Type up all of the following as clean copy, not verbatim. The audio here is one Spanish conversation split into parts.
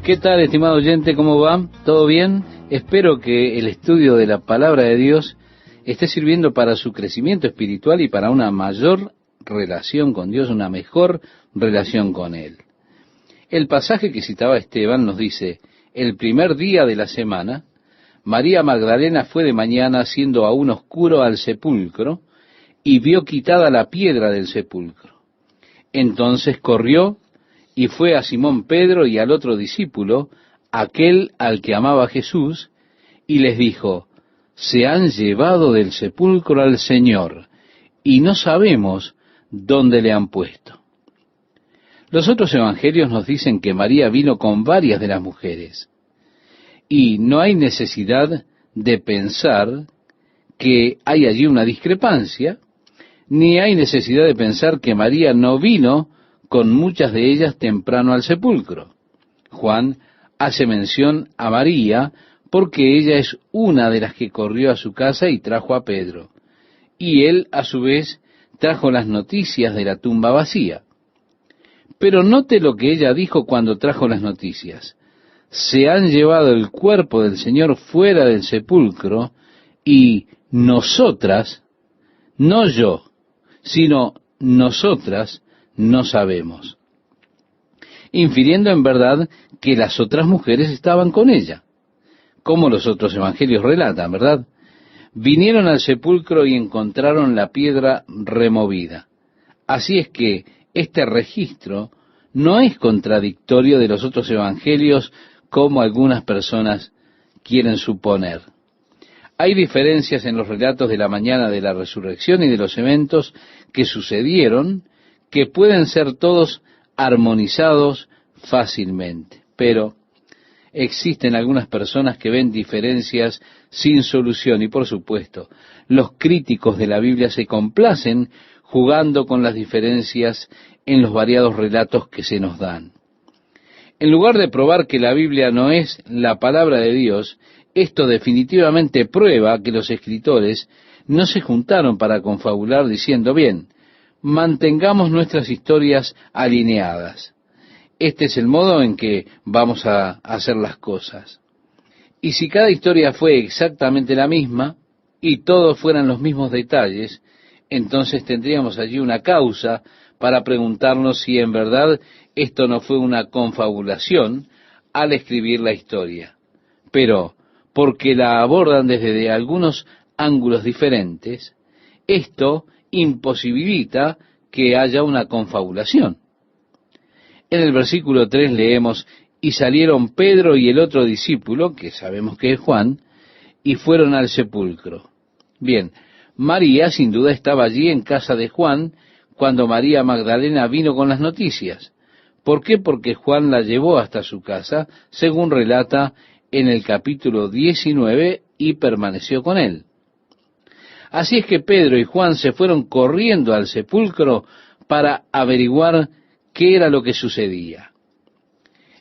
¿Qué tal, estimado oyente? ¿Cómo va? ¿Todo bien? Espero que el estudio de la palabra de Dios esté sirviendo para su crecimiento espiritual y para una mayor relación con Dios, una mejor relación con Él. El pasaje que citaba Esteban nos dice: el primer día de la semana, María Magdalena fue de mañana, siendo aún oscuro, al sepulcro, y vio quitada la piedra del sepulcro. Entonces corrió y fue a Simón Pedro y al otro discípulo, aquel al que amaba Jesús, y les dijo: se han llevado del sepulcro al Señor, y no sabemos dónde le han puesto. Los otros evangelios nos dicen que María vino con varias de las mujeres, y no hay necesidad de pensar que hay allí una discrepancia, ni hay necesidad de pensar que María no vino con muchas de ellas temprano al sepulcro. Juan hace mención a María porque ella es una de las que corrió a su casa y trajo a Pedro, y él a su vez trajo las noticias de la tumba vacía. Pero note lo que ella dijo cuando trajo las noticias: se han llevado el cuerpo del Señor fuera del sepulcro, y nosotras, no yo, sino nosotras, no sabemos. Infiriendo en verdad que las otras mujeres estaban con ella, como los otros evangelios relatan, ¿verdad? Vinieron al sepulcro y encontraron la piedra removida. Así es que este registro no es contradictorio de los otros evangelios, como algunas personas quieren suponer. Hay diferencias en los relatos de la mañana de la resurrección y de los eventos que sucedieron, que pueden ser todos armonizados fácilmente. Pero existen algunas personas que ven diferencias sin solución, y por supuesto, los críticos de la Biblia se complacen jugando con las diferencias en los variados relatos que se nos dan. En lugar de probar que la Biblia no es la palabra de Dios, esto definitivamente prueba que los escritores no se juntaron para confabular diciendo: bien, mantengamos nuestras historias alineadas. Este es el modo en que vamos a hacer las cosas. Y si cada historia fue exactamente la misma, y todos fueran los mismos detalles, entonces tendríamos allí una causa para preguntarnos si en verdad esto no fue una confabulación al escribir la historia. Pero, porque la abordan desde algunos ángulos diferentes, esto imposibilita que haya una confabulación. En el versículo 3 leemos: y salieron Pedro y el otro discípulo, que sabemos que es Juan, y fueron al sepulcro. Bien, María sin duda estaba allí en casa de Juan cuando María Magdalena vino con las noticias. ¿Por qué? Porque Juan la llevó hasta su casa, según relata en el capítulo 19, y permaneció con él. Así es que Pedro y Juan se fueron corriendo al sepulcro para averiguar qué era lo que sucedía.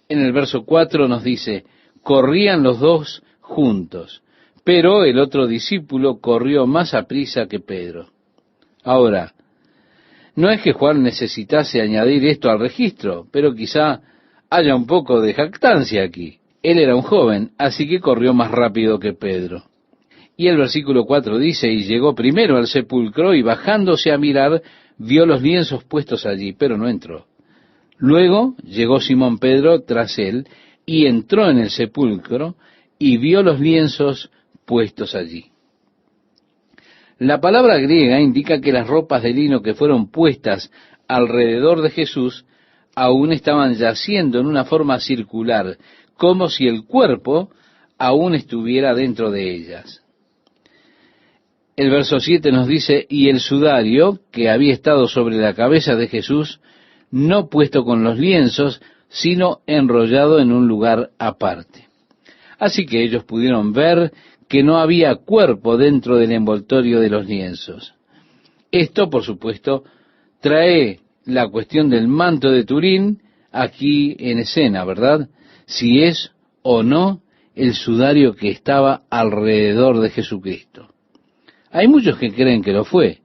En el verso 4 nos dice: corrían los dos juntos, pero el otro discípulo corrió más aprisa que Pedro. Ahora, no es que Juan necesitase añadir esto al registro, pero quizá haya un poco de jactancia aquí. Él era un joven, así que corrió más rápido que Pedro. Y el versículo 4 dice: y llegó primero al sepulcro, y bajándose a mirar, vio los lienzos puestos allí, pero no entró. Luego llegó Simón Pedro tras él, y entró en el sepulcro, y vio los lienzos puestos allí. La palabra griega indica que las ropas de lino que fueron puestas alrededor de Jesús aún estaban yaciendo en una forma circular, como si el cuerpo aún estuviera dentro de ellas. El verso 7 nos dice: y el sudario que había estado sobre la cabeza de Jesús, no puesto con los lienzos, sino enrollado en un lugar aparte. Así que ellos pudieron ver que no había cuerpo dentro del envoltorio de los lienzos. Esto, por supuesto, trae la cuestión del manto de Turín aquí en escena, ¿verdad? Si es o no el sudario que estaba alrededor de Jesucristo. Hay muchos que creen que lo fue,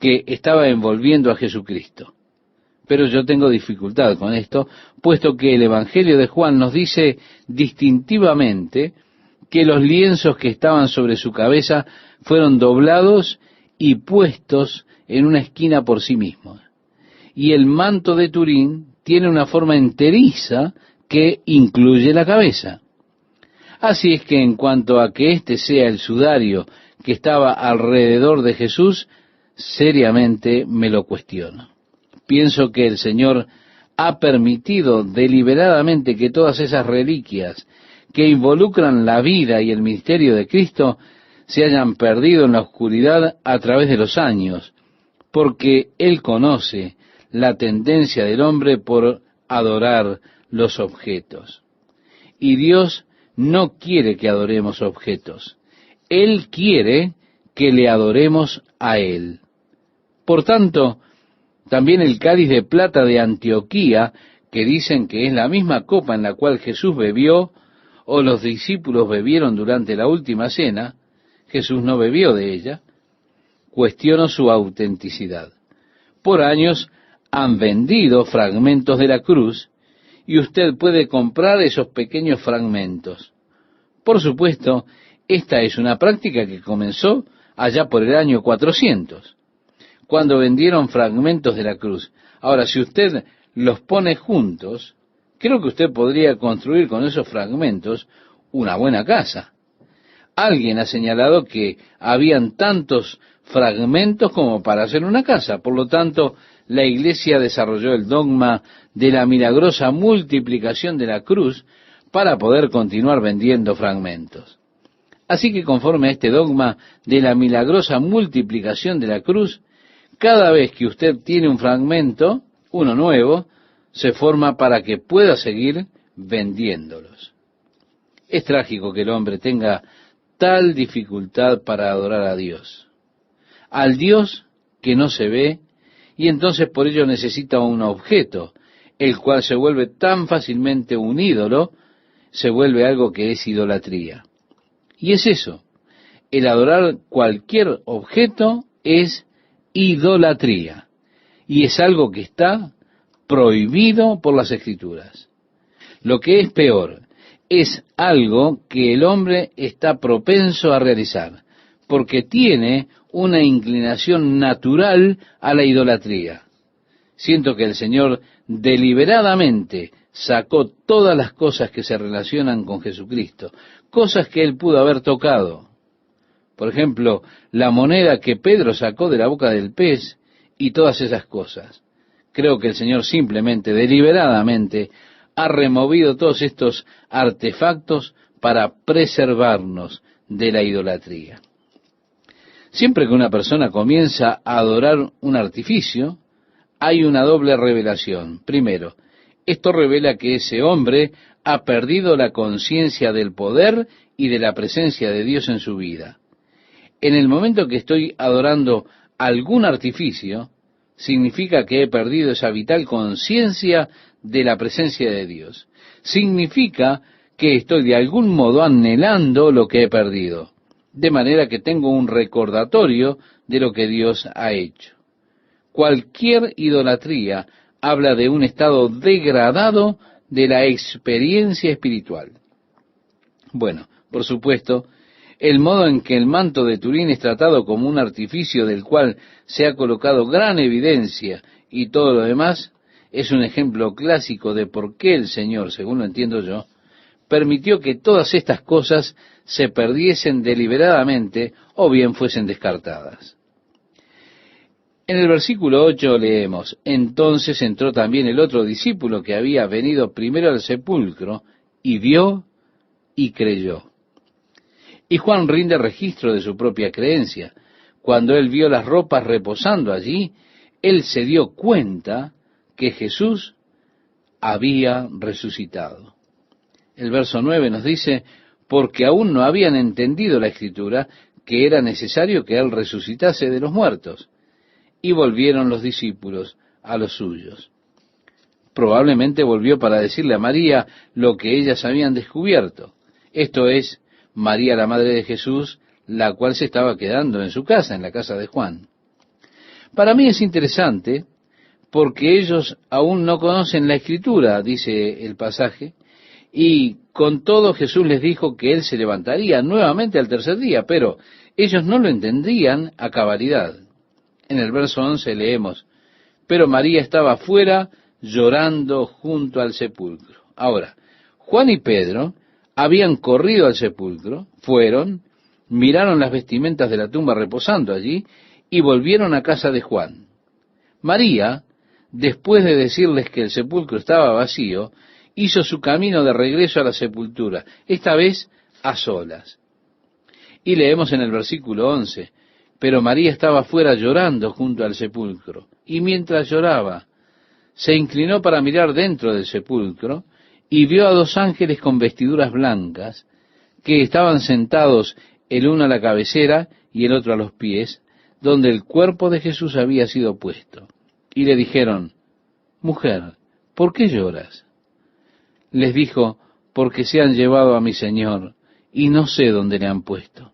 que estaba envolviendo a Jesucristo. Pero yo tengo dificultad con esto, puesto que el Evangelio de Juan nos dice distintivamente que los lienzos que estaban sobre su cabeza fueron doblados y puestos en una esquina por sí mismos. Y el manto de Turín tiene una forma enteriza que incluye la cabeza. Así es que en cuanto a que este sea el sudario que estaba alrededor de Jesús, seriamente me lo cuestiono. Pienso que el Señor ha permitido deliberadamente que todas esas reliquias que involucran la vida y el ministerio de Cristo se hayan perdido en la oscuridad a través de los años, porque Él conoce la tendencia del hombre por adorar los objetos. Y Dios no quiere que adoremos objetos. Él quiere que le adoremos a Él. Por tanto, también el cáliz de plata de Antioquía, que dicen que es la misma copa en la cual Jesús bebió, o los discípulos bebieron durante la última cena, Jesús no bebió de ella, cuestiono su autenticidad. Por años han vendido fragmentos de la cruz, y usted puede comprar esos pequeños fragmentos. Por supuesto, esta es una práctica que comenzó allá por el año 400, cuando vendieron fragmentos de la cruz. Ahora, si usted los pone juntos, creo que usted podría construir con esos fragmentos una buena casa. Alguien ha señalado que habían tantos fragmentos como para hacer una casa. Por lo tanto, la Iglesia desarrolló el dogma de la milagrosa multiplicación de la cruz para poder continuar vendiendo fragmentos. Así que conforme a este dogma de la milagrosa multiplicación de la cruz, cada vez que usted tiene un fragmento, uno nuevo, se forma para que pueda seguir vendiéndolos. Es trágico que el hombre tenga tal dificultad para adorar a Dios, al Dios que no se ve, y entonces por ello necesita un objeto, el cual se vuelve tan fácilmente un ídolo, se vuelve algo que es idolatría. Y es eso, el adorar cualquier objeto es idolatría, y es algo que está prohibido por las Escrituras. Lo que es peor, es algo que el hombre está propenso a realizar, porque tiene una inclinación natural a la idolatría. Siento que el Señor deliberadamente sacó todas las cosas que se relacionan con Jesucristo, cosas que Él pudo haber tocado. Por ejemplo, la moneda que Pedro sacó de la boca del pez y todas esas cosas. Creo que el Señor simplemente, deliberadamente, ha removido todos estos artefactos para preservarnos de la idolatría. Siempre que una persona comienza a adorar un artificio, hay una doble revelación. Primero, esto revela que ese hombre ha perdido la conciencia del poder y de la presencia de Dios en su vida. En el momento que estoy adorando algún artificio, significa que he perdido esa vital conciencia de la presencia de Dios. Significa que estoy de algún modo anhelando lo que he perdido, de manera que tengo un recordatorio de lo que Dios ha hecho. Cualquier idolatría habla de un estado degradado de la experiencia espiritual. Bueno, por supuesto, el modo en que el manto de Turín es tratado como un artificio del cual se ha colocado gran evidencia y todo lo demás, es un ejemplo clásico de por qué el Señor, según lo entiendo yo, permitió que todas estas cosas se perdiesen deliberadamente o bien fuesen descartadas. En el versículo 8 leemos: entonces entró también el otro discípulo que había venido primero al sepulcro, y vio y creyó. Y Juan rinde registro de su propia creencia. Cuando él vio las ropas reposando allí, él se dio cuenta que Jesús había resucitado. El verso 9 nos dice: porque aún no habían entendido la Escritura, que era necesario que él resucitase de los muertos. Y volvieron los discípulos a los suyos. Probablemente volvió para decirle a María lo que ellas habían descubierto. Esto es, María, la madre de Jesús, la cual se estaba quedando en su casa, en la casa de Juan. Para mí es interesante porque ellos aún no conocen la Escritura, dice el pasaje, y con todo Jesús les dijo que Él se levantaría nuevamente al tercer día, pero ellos no lo entendían a cabalidad. En el verso 11 leemos, pero María estaba afuera llorando junto al sepulcro. Ahora, Juan y Pedro habían corrido al sepulcro, fueron, miraron las vestimentas de la tumba reposando allí y volvieron a casa de Juan. María, después de decirles que el sepulcro estaba vacío, hizo su camino de regreso a la sepultura, esta vez a solas. Y leemos en el versículo 11, pero María estaba fuera llorando junto al sepulcro, y mientras lloraba, se inclinó para mirar dentro del sepulcro, y vio a dos ángeles con vestiduras blancas, que estaban sentados el uno a la cabecera y el otro a los pies, donde el cuerpo de Jesús había sido puesto. Y le dijeron, mujer, ¿por qué lloras? Les dijo, porque se han llevado a mi Señor, y no sé dónde le han puesto.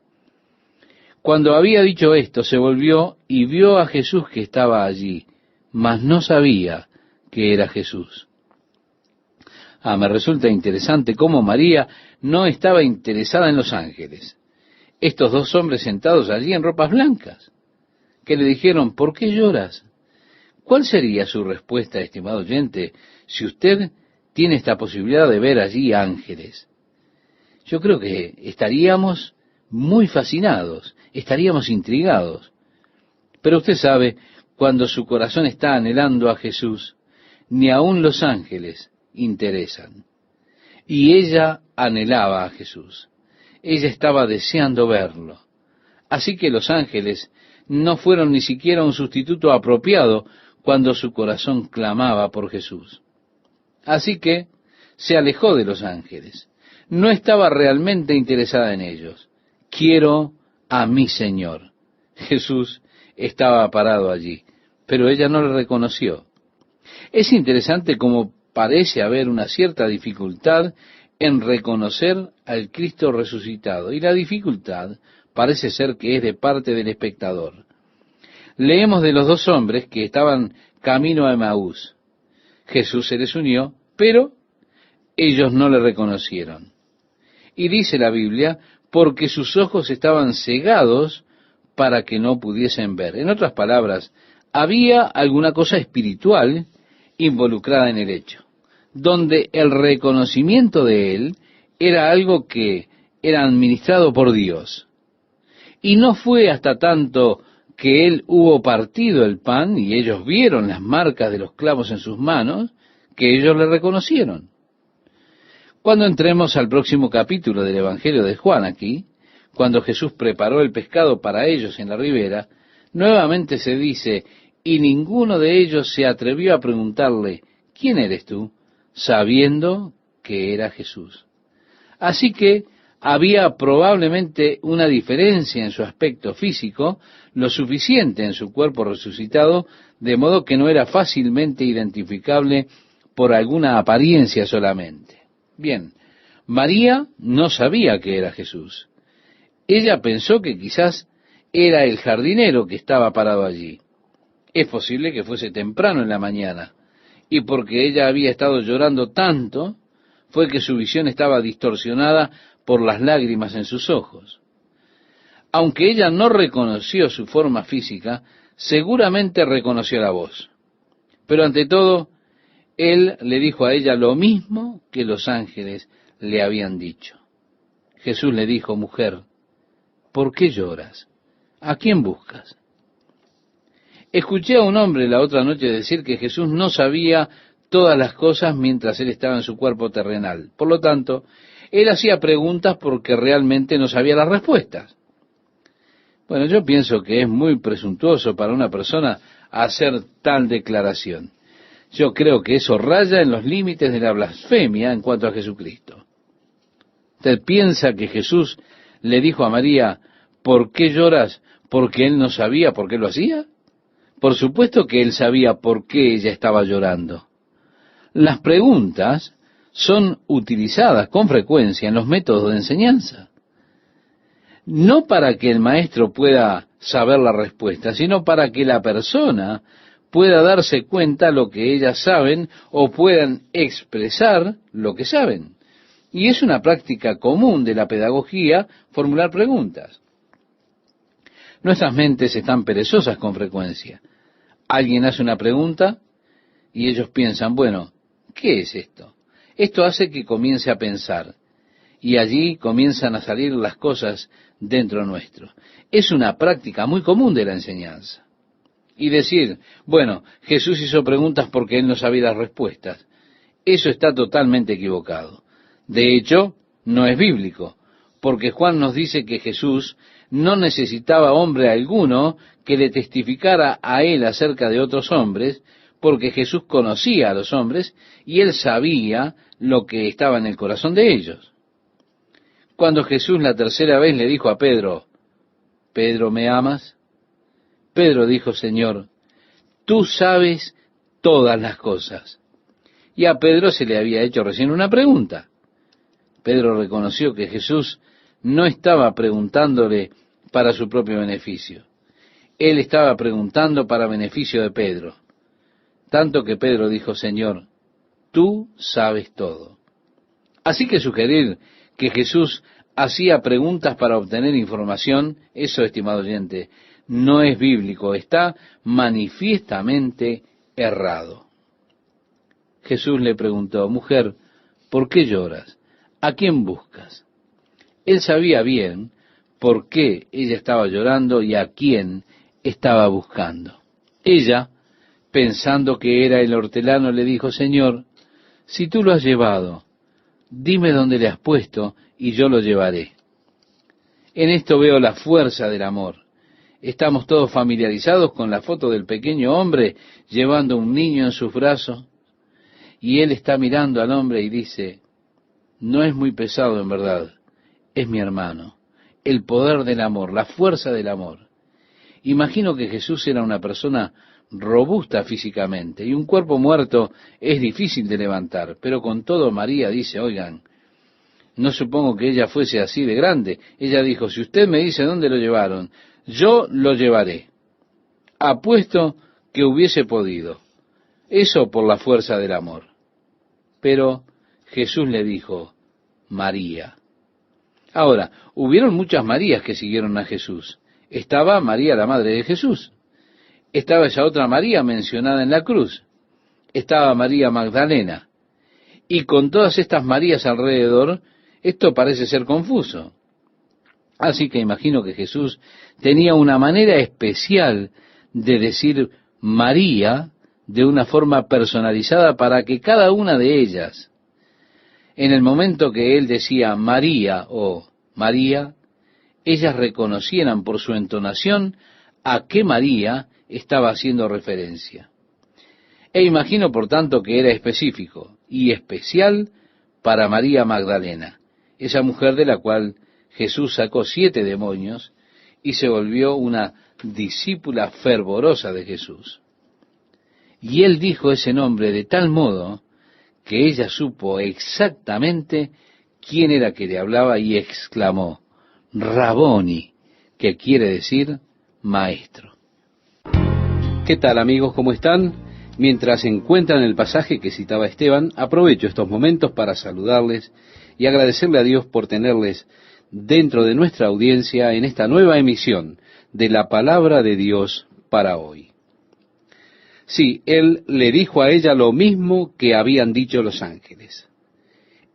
Cuando había dicho esto, se volvió y vio a Jesús que estaba allí, mas no sabía que era Jesús. Me resulta interesante cómo María no estaba interesada en los ángeles. Estos dos hombres sentados allí en ropas blancas, que le dijeron, ¿por qué lloras? ¿Cuál sería su respuesta, estimado oyente, si usted tiene esta posibilidad de ver allí ángeles? Yo creo que estaríamos muy fascinados, estaríamos intrigados. Pero usted sabe, cuando su corazón está anhelando a Jesús, ni aun los ángeles interesan. Y ella anhelaba a Jesús. Ella estaba deseando verlo. Así que los ángeles no fueron ni siquiera un sustituto apropiado cuando su corazón clamaba por Jesús. Así que se alejó de los ángeles. No estaba realmente interesada en ellos. Quiero a mi Señor. Jesús estaba parado allí, pero ella no le reconoció. Es interesante cómo parece haber una cierta dificultad en reconocer al Cristo resucitado, y la dificultad parece ser que es de parte del espectador. Leemos de los dos hombres que estaban camino a Emaús. Jesús se les unió, pero ellos no le reconocieron. Y dice la Biblia, porque sus ojos estaban cegados para que no pudiesen ver. En otras palabras, había alguna cosa espiritual involucrada en el hecho, donde el reconocimiento de Él era algo que era administrado por Dios. Y no fue hasta tanto que Él hubo partido el pan y ellos vieron las marcas de los clavos en sus manos, que ellos le reconocieron. Cuando entremos al próximo capítulo del Evangelio de Juan aquí, cuando Jesús preparó el pescado para ellos en la ribera, nuevamente se dice, y ninguno de ellos se atrevió a preguntarle, ¿quién eres tú?, sabiendo que era Jesús. Así que había probablemente una diferencia en su aspecto físico, lo suficiente en su cuerpo resucitado, de modo que no era fácilmente identificable por alguna apariencia solamente. Bien, María no sabía que era Jesús. Ella pensó que quizás era el jardinero que estaba parado allí. Es posible que fuese temprano en la mañana, y porque ella había estado llorando tanto, fue que su visión estaba distorsionada por las lágrimas en sus ojos. Aunque ella no reconoció su forma física, seguramente reconoció la voz. Pero ante todo, Él le dijo a ella lo mismo que los ángeles le habían dicho. Jesús le dijo, mujer, ¿por qué lloras? ¿A quién buscas? Escuché a un hombre la otra noche decir que Jesús no sabía todas las cosas mientras Él estaba en su cuerpo terrenal. Por lo tanto, Él hacía preguntas porque realmente no sabía las respuestas. Bueno, yo pienso que es muy presuntuoso para una persona hacer tal declaración. Yo creo que eso raya en los límites de la blasfemia en cuanto a Jesucristo. ¿Usted piensa que Jesús le dijo a María, ¿por qué lloras? ¿Porque Él no sabía por qué lo hacía? Por supuesto que Él sabía por qué ella estaba llorando. Las preguntas son utilizadas con frecuencia en los métodos de enseñanza. No para que el maestro pueda saber la respuesta, sino para que la persona pueda darse cuenta lo que ellas saben o puedan expresar lo que saben. Y es una práctica común de la pedagogía formular preguntas. Nuestras mentes están perezosas con frecuencia. Alguien hace una pregunta y ellos piensan, bueno, ¿qué es esto? Esto hace que comience a pensar y allí comienzan a salir las cosas dentro nuestro. Es una práctica muy común de la enseñanza. Y decir, bueno, Jesús hizo preguntas porque él no sabía las respuestas. Eso está totalmente equivocado. De hecho, no es bíblico, porque Juan nos dice que Jesús no necesitaba hombre alguno que le testificara a él acerca de otros hombres, porque Jesús conocía a los hombres y él sabía lo que estaba en el corazón de ellos. Cuando Jesús la tercera vez le dijo a Pedro, Pedro, ¿me amas? Pedro dijo, Señor, tú sabes todas las cosas. Y a Pedro se le había hecho recién una pregunta. Pedro reconoció que Jesús no estaba preguntándole para su propio beneficio. Él estaba preguntando para beneficio de Pedro. Tanto que Pedro dijo, Señor, tú sabes todo. Así que sugerir que Jesús hacía preguntas para obtener información, eso, estimado oyente, no es bíblico, está manifiestamente errado. Jesús le preguntó, mujer, ¿por qué lloras? ¿A quién buscas? Él sabía bien por qué ella estaba llorando y a quién estaba buscando. Ella, pensando que era el hortelano, le dijo, Señor, si tú lo has llevado, dime dónde le has puesto y yo lo llevaré. En esto veo la fuerza del amor. Estamos todos familiarizados con la foto del pequeño hombre llevando un niño en sus brazos y él está mirando al hombre y dice, no es muy pesado en verdad, es mi hermano. El poder del amor, la fuerza del amor. Imagino que Jesús era una persona robusta físicamente y un cuerpo muerto es difícil de levantar, pero con todo María dice, oigan, no supongo que ella fuese así de grande. Ella dijo, si usted me dice dónde lo llevaron, yo lo llevaré. Apuesto que hubiese podido. Eso por la fuerza del amor. Pero Jesús le dijo, María. Ahora, hubieron muchas Marías que siguieron a Jesús. Estaba María, la madre de Jesús. Estaba esa otra María mencionada en la cruz. Estaba María Magdalena. Y con todas estas Marías alrededor, esto parece ser confuso. Así que imagino que Jesús tenía una manera especial de decir María de una forma personalizada para que cada una de ellas, en el momento que él decía María o María, ellas reconocieran por su entonación a qué María estaba haciendo referencia. E imagino, por tanto, que era específico y especial para María Magdalena, esa mujer de la cual Jesús sacó 7 demonios y se volvió una discípula fervorosa de Jesús. Y él dijo ese nombre de tal modo que ella supo exactamente quién era que le hablaba y exclamó, Raboni, que quiere decir maestro. ¿Qué tal, amigos? ¿Cómo están? Mientras encuentran el pasaje que citaba Esteban, aprovecho estos momentos para saludarles y agradecerle a Dios por tenerles dentro de nuestra audiencia en esta nueva emisión de la Palabra de Dios para hoy. Sí, Él le dijo a ella lo mismo que habían dicho los ángeles.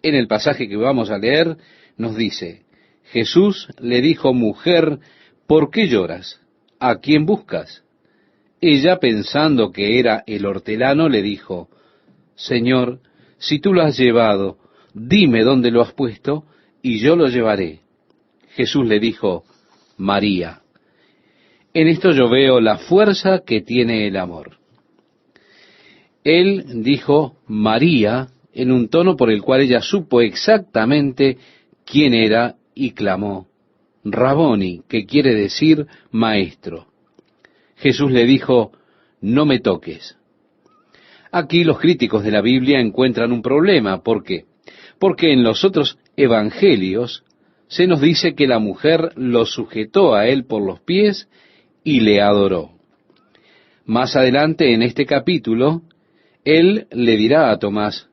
En el pasaje que vamos a leer nos dice, Jesús le dijo, mujer, ¿por qué lloras? ¿A quién buscas? Ella, pensando que era el hortelano, le dijo, Señor, si tú lo has llevado, dime dónde lo has puesto, y yo lo llevaré. Jesús le dijo, María. En esto yo veo la fuerza que tiene el amor. Él dijo María en un tono por el cual ella supo exactamente quién era y clamó, Raboni, que quiere decir maestro. Jesús le dijo, no me toques. Aquí los críticos de la Biblia encuentran un problema. ¿Por qué? Porque en los otros evangelios se nos dice que la mujer lo sujetó a él por los pies y le adoró. Más adelante en este capítulo, él le dirá a Tomás,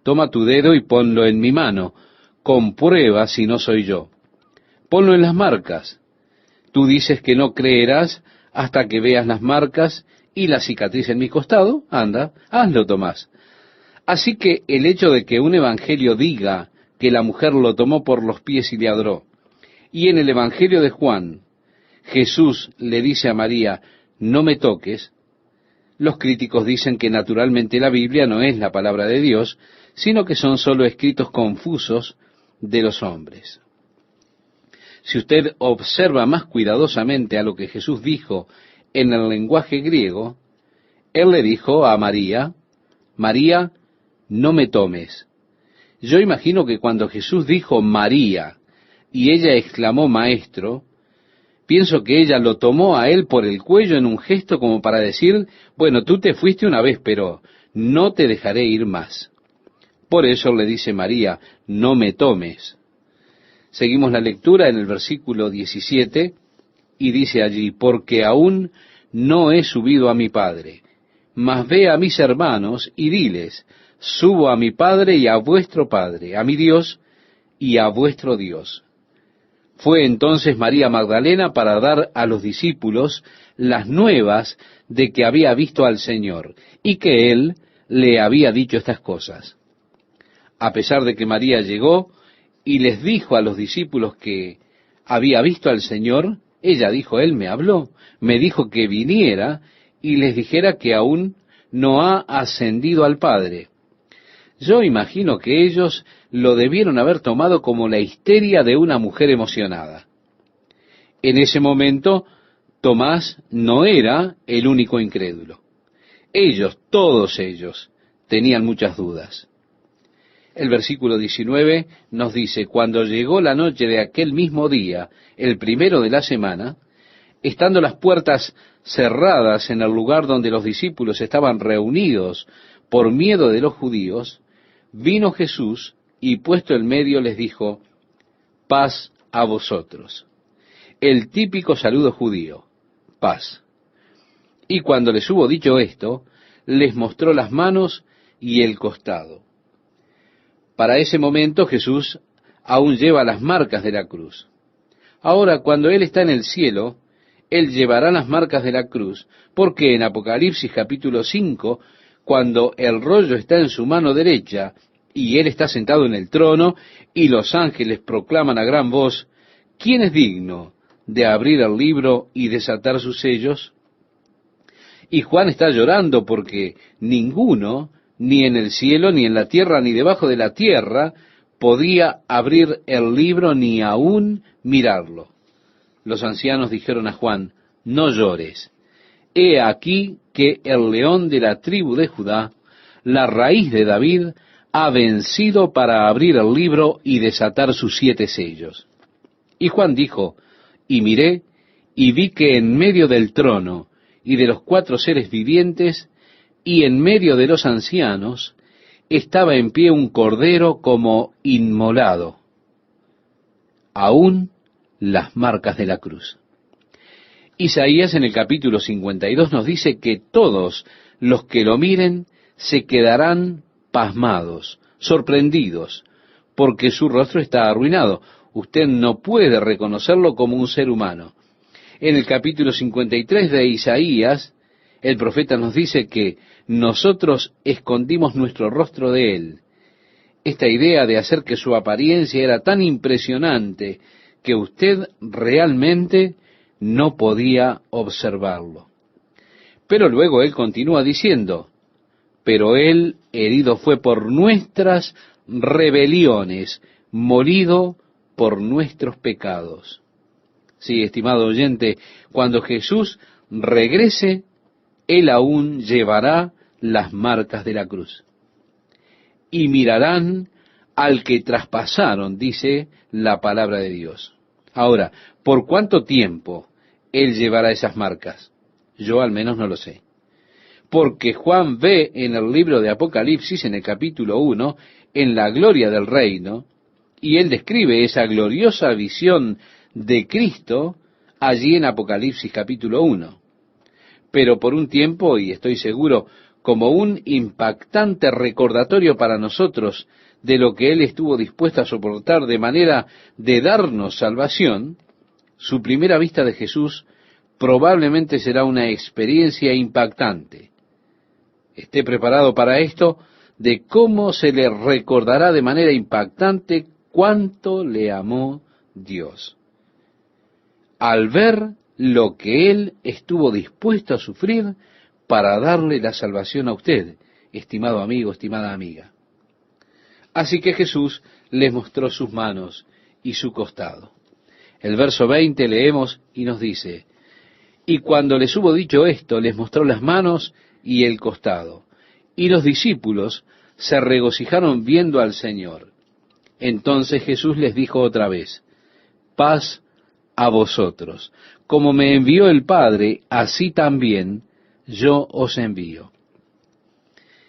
toma tu dedo y ponlo en mi mano, comprueba si no soy yo. Ponlo en las marcas. Tú dices que no creerás hasta que veas las marcas y la cicatriz en mi costado. Anda, hazlo, Tomás. Así que el hecho de que un evangelio diga que la mujer lo tomó por los pies y le adoró, y en el evangelio de Juan, Jesús le dice a María, no me toques, los críticos dicen que naturalmente la Biblia no es la palabra de Dios, sino que son solo escritos confusos de los hombres. Si usted observa más cuidadosamente a lo que Jesús dijo en el lenguaje griego, él le dijo a María, María, no me tomes. Yo imagino que cuando Jesús dijo María y ella exclamó Maestro, pienso que ella lo tomó a él por el cuello en un gesto como para decir, bueno, tú te fuiste una vez, pero no te dejaré ir más. Por eso le dice María, no me tomes. Seguimos la lectura en el versículo 17 y dice allí, porque aún no he subido a mi Padre, mas ve a mis hermanos y diles, subo a mi Padre y a vuestro Padre, a mi Dios y a vuestro Dios. Fue entonces María Magdalena para dar a los discípulos las nuevas de que había visto al Señor y que Él le había dicho estas cosas. A pesar de que María llegó y les dijo a los discípulos que había visto al Señor, ella dijo, Él me habló, me dijo que viniera y les dijera que aún no ha ascendido al Padre. Yo imagino que ellos lo debieron haber tomado como la histeria de una mujer emocionada. En ese momento, Tomás no era el único incrédulo. Ellos, todos ellos, tenían muchas dudas. El versículo 19 nos dice, cuando llegó la noche de aquel mismo día, el primero de la semana, estando las puertas cerradas en el lugar donde los discípulos estaban reunidos por miedo de los judíos, vino Jesús y puesto en medio les dijo, paz a vosotros. El típico saludo judío, paz. Y cuando les hubo dicho esto, les mostró las manos y el costado. Para ese momento Jesús aún lleva las marcas de la cruz. Ahora, cuando Él está en el cielo, Él llevará las marcas de la cruz, porque en Apocalipsis capítulo 5, cuando el rollo está en su mano derecha, y Él está sentado en el trono, y los ángeles proclaman a gran voz, ¿quién es digno de abrir el libro y desatar sus sellos? Y Juan está llorando porque ninguno, ni en el cielo, ni en la tierra, ni debajo de la tierra, podía abrir el libro ni aún mirarlo. Los ancianos dijeron a Juan, no llores. He aquí que el león de la tribu de Judá, la raíz de David, ha vencido para abrir el libro y desatar sus 7 sellos. Y Juan dijo, y miré, y vi que en medio del trono y de los 4 seres vivientes, y en medio de los ancianos, estaba en pie un cordero como inmolado, aún las marcas de la cruz. Isaías en el capítulo 52 nos dice que todos los que lo miren se quedarán pasmados, sorprendidos, porque su rostro está arruinado. Usted no puede reconocerlo como un ser humano. En el capítulo 53 de Isaías, el profeta nos dice que nosotros escondimos nuestro rostro de él. Esta idea de hacer que su apariencia era tan impresionante que usted realmente no podía observarlo. Pero luego él continúa diciendo, pero él herido fue por nuestras rebeliones, molido por nuestros pecados. Sí, estimado oyente, cuando Jesús regrese, Él aún llevará las marcas de la cruz. Y mirarán al que traspasaron, dice la palabra de Dios. Ahora, ¿por cuánto tiempo Él llevará esas marcas? Yo al menos no lo sé. Porque Juan ve en el libro de Apocalipsis, en el capítulo 1, en la gloria del reino, y él describe esa gloriosa visión de Cristo allí en Apocalipsis capítulo 1. pero por un tiempo, y estoy seguro, como un impactante recordatorio para nosotros de lo que Él estuvo dispuesto a soportar de manera de darnos salvación, su primera vista de Jesús probablemente será una experiencia impactante. Esté preparado para esto, de cómo se le recordará de manera impactante cuánto le amó Dios. Al ver lo que Él estuvo dispuesto a sufrir para darle la salvación a usted, estimado amigo, estimada amiga. Así que Jesús les mostró sus manos y su costado. El verso 20 leemos y nos dice: y cuando les hubo dicho esto, les mostró las manos y el costado. Y los discípulos se regocijaron viendo al Señor. Entonces Jesús les dijo otra vez: paz a vosotros. Como me envió el Padre, así también yo os envío.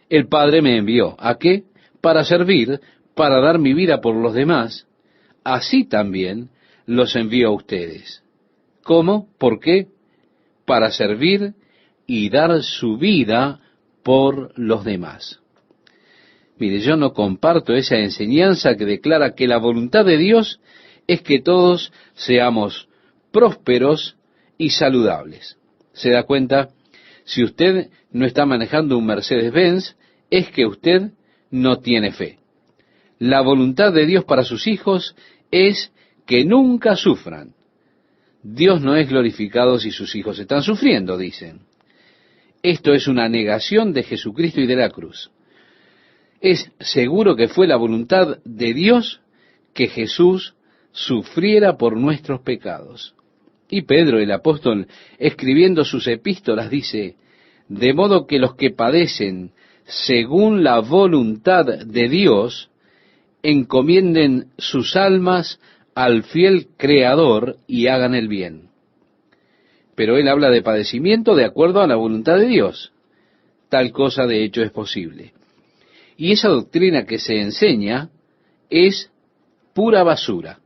El Padre me envió. ¿A qué? Para servir, para dar mi vida por los demás. Así también los envío a ustedes. ¿Cómo? ¿Por qué? Para servir y dar su vida por los demás. Mire, yo no comparto esa enseñanza que declara que la voluntad de Dios es que todos seamos prósperos y saludables. ¿Se da cuenta? Si usted no está manejando un Mercedes-Benz, es que usted no tiene fe. La voluntad de Dios para sus hijos es que nunca sufran. Dios no es glorificado si sus hijos están sufriendo, dicen. Esto es una negación de Jesucristo y de la cruz. Es seguro que fue la voluntad de Dios que Jesús sufriera por nuestros pecados. Y Pedro, el apóstol, escribiendo sus epístolas, dice: de modo que los que padecen según la voluntad de Dios, encomienden sus almas al fiel Creador y hagan el bien. Pero él habla de padecimiento de acuerdo a la voluntad de Dios. Tal cosa de hecho es posible. Y esa doctrina que se enseña es pura basura.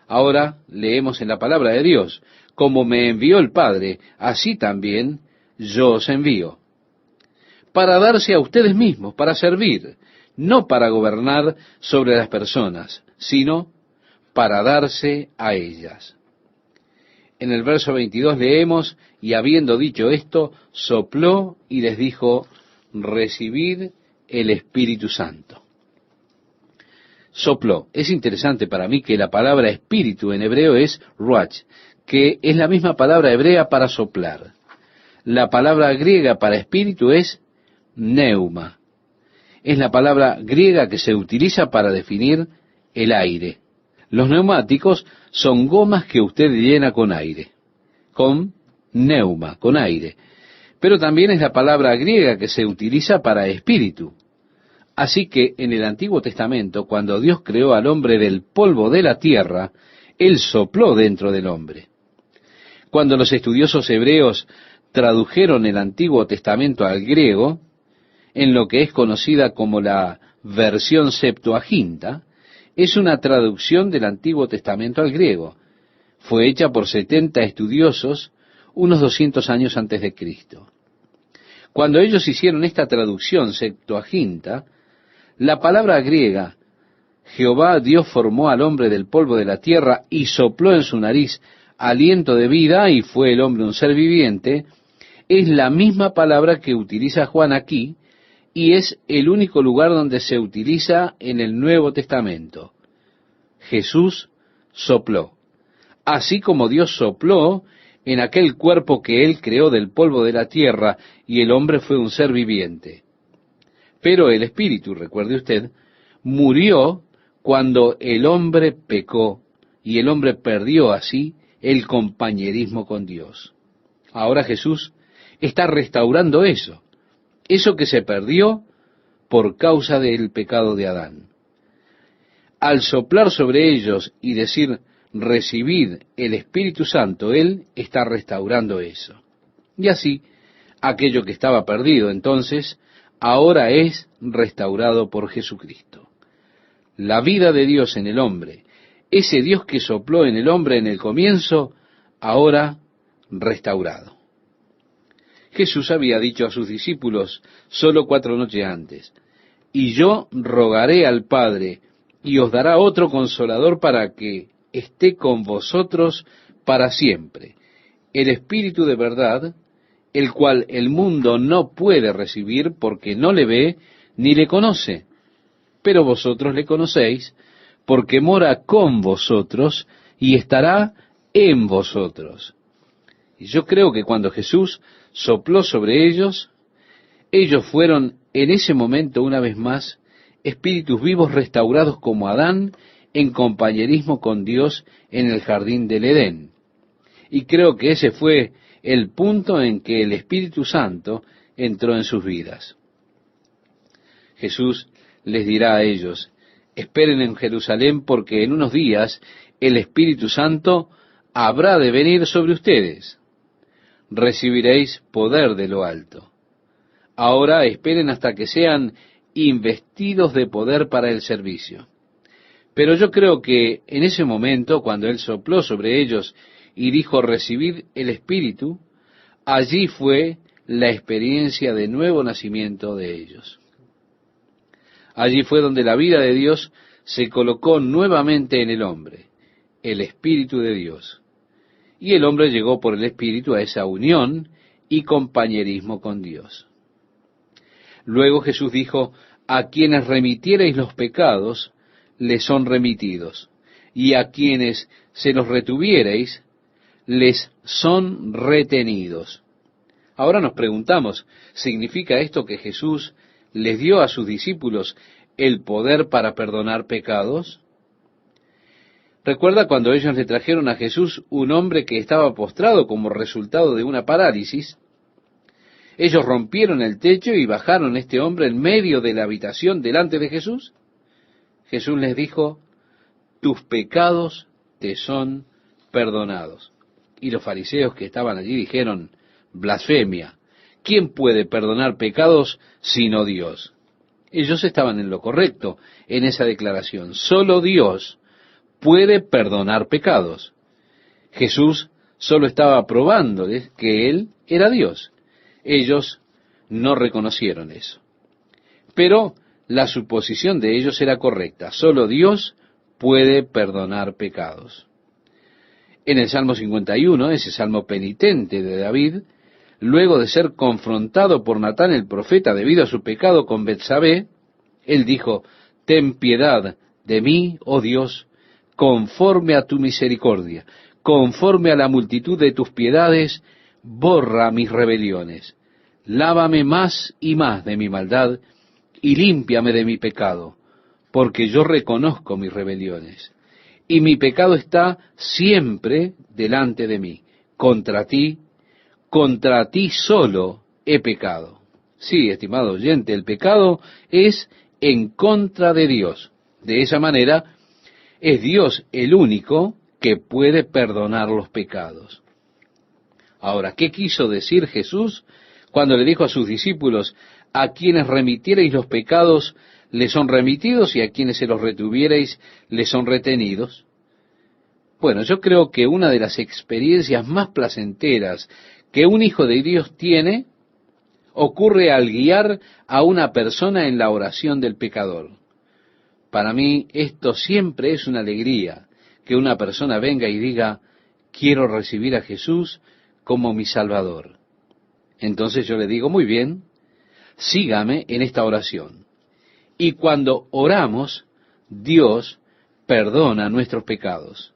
Ahora leemos en la palabra de Dios: como me envió el Padre, así también yo os envío. Para darse a ustedes mismos, para servir, no para gobernar sobre las personas, sino para darse a ellas. En el verso 22 leemos: y habiendo dicho esto, sopló y les dijo: recibid el Espíritu Santo. Sopló. Es interesante para mí que la palabra espíritu en hebreo es ruach, que es la misma palabra hebrea para soplar. La palabra griega para espíritu es pneuma. Es la palabra griega que se utiliza para definir el aire. Los neumáticos son gomas que usted llena con aire, con pneuma, con aire. Pero también es la palabra griega que se utiliza para espíritu. Así que en el Antiguo Testamento, cuando Dios creó al hombre del polvo de la tierra, Él sopló dentro del hombre. Cuando los estudiosos hebreos tradujeron el Antiguo Testamento al griego, en lo que es conocida como la versión Septuaginta, es una traducción del Antiguo Testamento al griego. Fue hecha por 70 estudiosos unos 200 años antes de Cristo. Cuando ellos hicieron esta traducción Septuaginta, la palabra griega, Jehová Dios formó al hombre del polvo de la tierra y sopló en su nariz aliento de vida y fue el hombre un ser viviente, es la misma palabra que utiliza Juan aquí y es el único lugar donde se utiliza en el Nuevo Testamento. Jesús sopló, así como Dios sopló en aquel cuerpo que Él creó del polvo de la tierra y el hombre fue un ser viviente. Pero el Espíritu, recuerde usted, murió cuando el hombre pecó y el hombre perdió así el compañerismo con Dios. Ahora Jesús está restaurando eso que se perdió por causa del pecado de Adán. Al soplar sobre ellos y decir: recibid el Espíritu Santo, Él está restaurando eso. Y así, aquello que estaba perdido entonces, ahora es restaurado por Jesucristo. La vida de Dios en el hombre, ese Dios que sopló en el hombre en el comienzo, ahora restaurado. Jesús había dicho a sus discípulos solo 4 noches antes: y yo rogaré al Padre, y os dará otro consolador para que esté con vosotros para siempre, el Espíritu de verdad, el cual el mundo no puede recibir porque no le ve ni le conoce, pero vosotros le conocéis, porque mora con vosotros y estará en vosotros. Y yo creo que cuando Jesús sopló sobre ellos, ellos fueron en ese momento una vez más espíritus vivos restaurados como Adán en compañerismo con Dios en el jardín del Edén. Y creo que ese fue el punto en que el Espíritu Santo entró en sus vidas. Jesús les dirá a ellos: esperen en Jerusalén, porque en unos días el Espíritu Santo habrá de venir sobre ustedes. Recibiréis poder de lo alto. Ahora esperen hasta que sean investidos de poder para el servicio. Pero yo creo que en ese momento, cuando Él sopló sobre ellos y dijo: recibid el Espíritu, allí fue la experiencia de nuevo nacimiento de ellos. Allí fue donde la vida de Dios se colocó nuevamente en el hombre, el Espíritu de Dios. Y el hombre llegó por el Espíritu a esa unión y compañerismo con Dios. Luego Jesús dijo: a quienes remitiereis los pecados, les son remitidos, y a quienes se los retuviereis, les son retenidos. Ahora nos preguntamos, ¿significa esto que Jesús les dio a sus discípulos el poder para perdonar pecados? ¿Recuerda cuando ellos le trajeron a Jesús un hombre que estaba postrado como resultado de una parálisis? Ellos rompieron el techo y bajaron a este hombre en medio de la habitación delante de Jesús. Jesús les dijo: tus pecados te son perdonados. Y los fariseos que estaban allí dijeron: blasfemia. ¿Quién puede perdonar pecados sino Dios? Ellos estaban en lo correcto en esa declaración. Solo Dios puede perdonar pecados. Jesús solo estaba probándoles que Él era Dios. Ellos no reconocieron eso. Pero la suposición de ellos era correcta. Solo Dios puede perdonar pecados. En el Salmo 51, ese salmo penitente de David, luego de ser confrontado por Natán el profeta debido a su pecado con Betsabé, él dijo: ten piedad de mí, oh Dios, conforme a tu misericordia, conforme a la multitud de tus piedades, borra mis rebeliones. Lávame más y más de mi maldad, y límpiame de mi pecado, porque yo reconozco mis rebeliones, y mi pecado está siempre delante de mí. Contra ti solo he pecado. Sí, estimado oyente, el pecado es en contra de Dios. De esa manera, es Dios el único que puede perdonar los pecados. Ahora, ¿qué quiso decir Jesús cuando le dijo a sus discípulos: a quienes remitiereis los pecados, les son remitidos, y a quienes se los retuviereis, les son retenidos? Bueno, yo creo que una de las experiencias más placenteras que un hijo de Dios tiene ocurre al guiar a una persona en la oración del pecador. Para mí esto siempre es una alegría, que una persona venga y diga: quiero recibir a Jesús como mi Salvador. Entonces yo le digo: muy bien, sígame en esta oración. Y cuando oramos, Dios perdona nuestros pecados.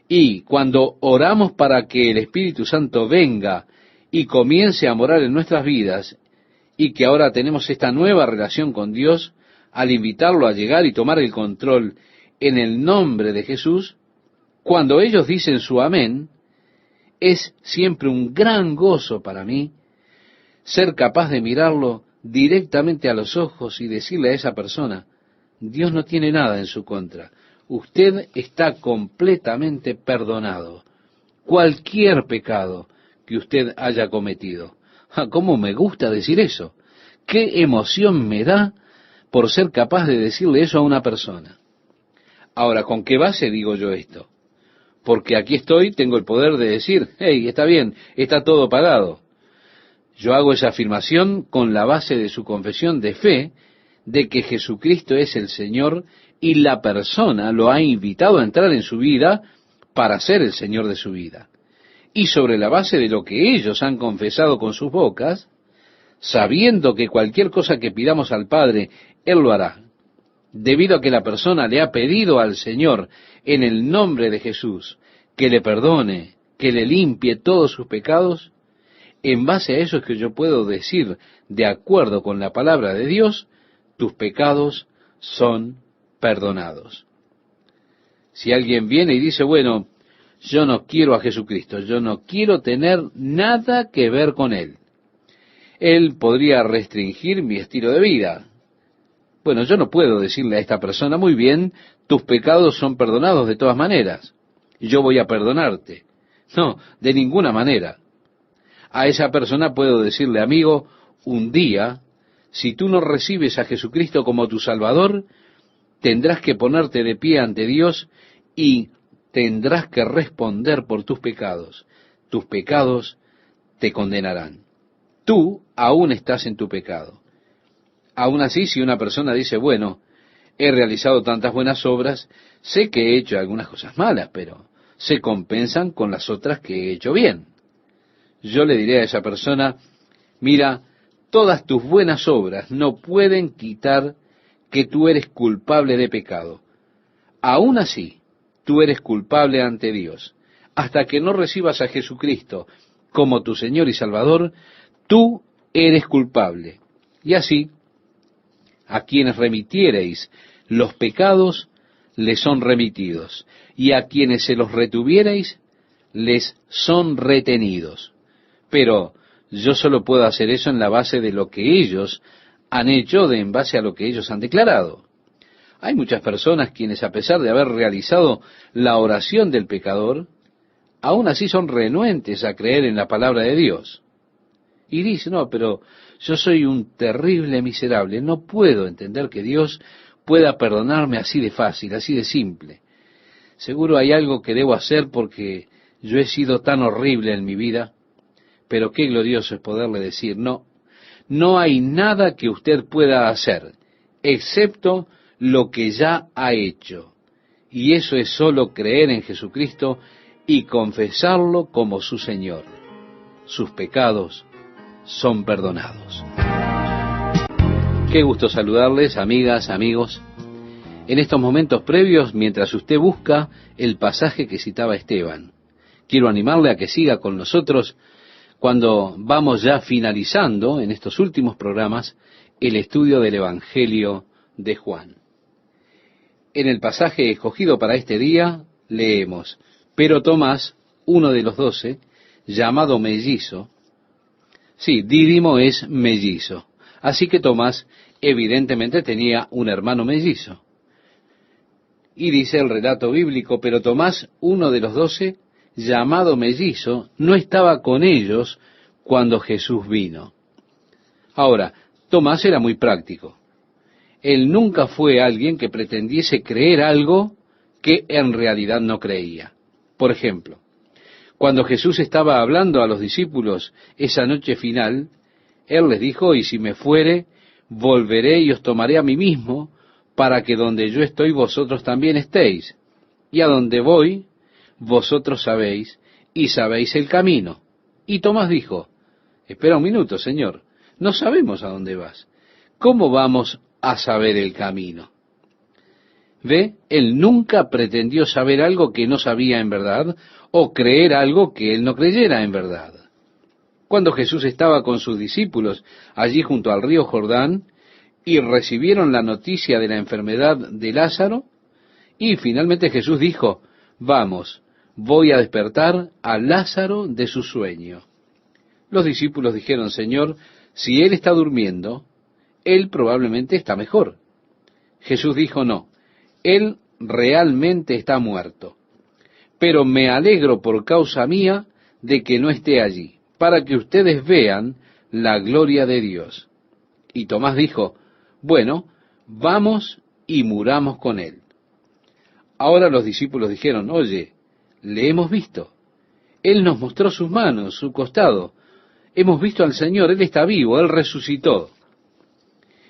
Y cuando oramos para que el Espíritu Santo venga y comience a morar en nuestras vidas, y que ahora tenemos esta nueva relación con Dios, al invitarlo a llegar y tomar el control en el nombre de Jesús, cuando ellos dicen su amén, es siempre un gran gozo para mí ser capaz de mirarlo directamente a los ojos y decirle a esa persona: Dios no tiene nada en su contra. Usted está completamente perdonado. Cualquier pecado que usted haya cometido. ¿Cómo me gusta decir eso? ¿Qué emoción me da por ser capaz de decirle eso a una persona? Ahora, ¿con qué base digo yo esto? Porque aquí estoy, tengo el poder de decir: hey, está bien, está todo pagado. Yo hago esa afirmación con la base de su confesión de fe, de que Jesucristo es el Señor y la persona lo ha invitado a entrar en su vida para ser el Señor de su vida. Y sobre la base de lo que ellos han confesado con sus bocas, sabiendo que cualquier cosa que pidamos al Padre, Él lo hará, debido a que la persona le ha pedido al Señor en el nombre de Jesús que le perdone, que le limpie todos sus pecados, en base a eso es que yo puedo decir, de acuerdo con la palabra de Dios, tus pecados son perdonados. Si alguien viene y dice, bueno, yo no quiero a Jesucristo, yo no quiero tener nada que ver con Él. Él podría restringir mi estilo de vida. Bueno, yo no puedo decirle a esta persona, muy bien, tus pecados son perdonados de todas maneras, yo voy a perdonarte. No, de ninguna manera. A esa persona puedo decirle, amigo, un día, si tú no recibes a Jesucristo como tu Salvador, tendrás que ponerte de pie ante Dios y tendrás que responder por tus pecados. Tus pecados te condenarán. Tú aún estás en tu pecado. Aún así, si una persona dice, bueno, he realizado tantas buenas obras, sé que he hecho algunas cosas malas, pero se compensan con las otras que he hecho bien. Yo le diré a esa persona, mira, todas tus buenas obras no pueden quitar que tú eres culpable de pecado. Aún así, tú eres culpable ante Dios. Hasta que no recibas a Jesucristo como tu Señor y Salvador, tú eres culpable. Y así, a quienes remitiereis los pecados, les son remitidos, y a quienes se los retuviereis, les son retenidos. Pero yo solo puedo hacer eso en la base de lo que ellos han hecho, en base a lo que ellos han declarado. Hay muchas personas quienes, a pesar de haber realizado la oración del pecador, aún así son renuentes a creer en la palabra de Dios. Y dicen, no, pero yo soy un terrible miserable, no puedo entender que Dios pueda perdonarme así de fácil, así de simple. Seguro hay algo que debo hacer porque yo he sido tan horrible en mi vida. Pero qué glorioso es poderle decir, no, no hay nada que usted pueda hacer, excepto lo que ya ha hecho. Y eso es solo creer en Jesucristo y confesarlo como su Señor. Sus pecados son perdonados. Qué gusto saludarles, amigas, amigos. En estos momentos previos, mientras usted busca el pasaje que citaba Esteban, quiero animarle a que siga con nosotros cuando vamos ya finalizando en estos últimos programas el estudio del Evangelio de Juan. En el pasaje escogido para este día leemos, pero Tomás, uno de los 12, llamado mellizo, sí, Dídimo es mellizo, así que Tomás evidentemente tenía un hermano mellizo. Y dice el relato bíblico, pero Tomás, uno de los 12, llamado mellizo, no estaba con ellos cuando Jesús vino. Ahora, Tomás era muy práctico. Él nunca fue alguien que pretendiese creer algo que en realidad no creía. Por ejemplo, cuando Jesús estaba hablando a los discípulos esa noche final, Él les dijo, y si me fuere, volveré y os tomaré a mí mismo, para que donde yo estoy vosotros también estéis. Y a donde voy, vosotros sabéis, y sabéis el camino. Y Tomás dijo, espera un minuto, Señor, no sabemos a dónde vas. ¿Cómo vamos a saber el camino? ¿Ve? Él nunca pretendió saber algo que no sabía en verdad, o creer algo que él no creyera en verdad. Cuando Jesús estaba con sus discípulos allí junto al río Jordán, y recibieron la noticia de la enfermedad de Lázaro, y finalmente Jesús dijo, vamos, voy a despertar a Lázaro de su sueño. Los discípulos dijeron, Señor, si él está durmiendo, él probablemente está mejor. Jesús dijo, no, él realmente está muerto, pero me alegro por causa mía de que no esté allí, para que ustedes vean la gloria de Dios. Y Tomás dijo, bueno, vamos y muramos con él. Ahora los discípulos dijeron, oye, le hemos visto. Él nos mostró sus manos, su costado. hemos visto al Señor, Él está vivo, Él resucitó.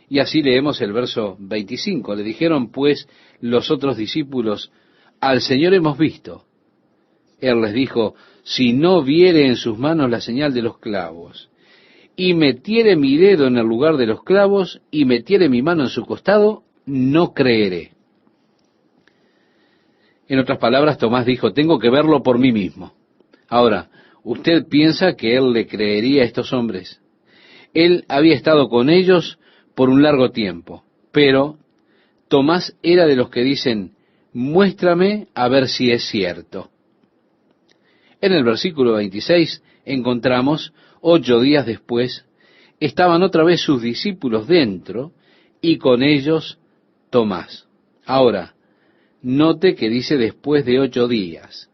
Y así leemos el verso 25. Le dijeron pues los otros discípulos, al Señor hemos visto. Él les dijo, si no viere en sus manos la señal de los clavos, y metiere mi dedo en el lugar de los clavos, y metiere mi mano en su costado, no creeré. En otras palabras, Tomás dijo, tengo que verlo por mí mismo. Ahora, ¿usted piensa que él le creería a estos hombres? Él había estado con ellos por un largo tiempo, pero Tomás era de los que dicen, muéstrame a ver si es cierto. En el versículo 26 encontramos, 8 días después, estaban otra vez sus discípulos dentro, y con ellos Tomás. Ahora, note que dice después de 8 días.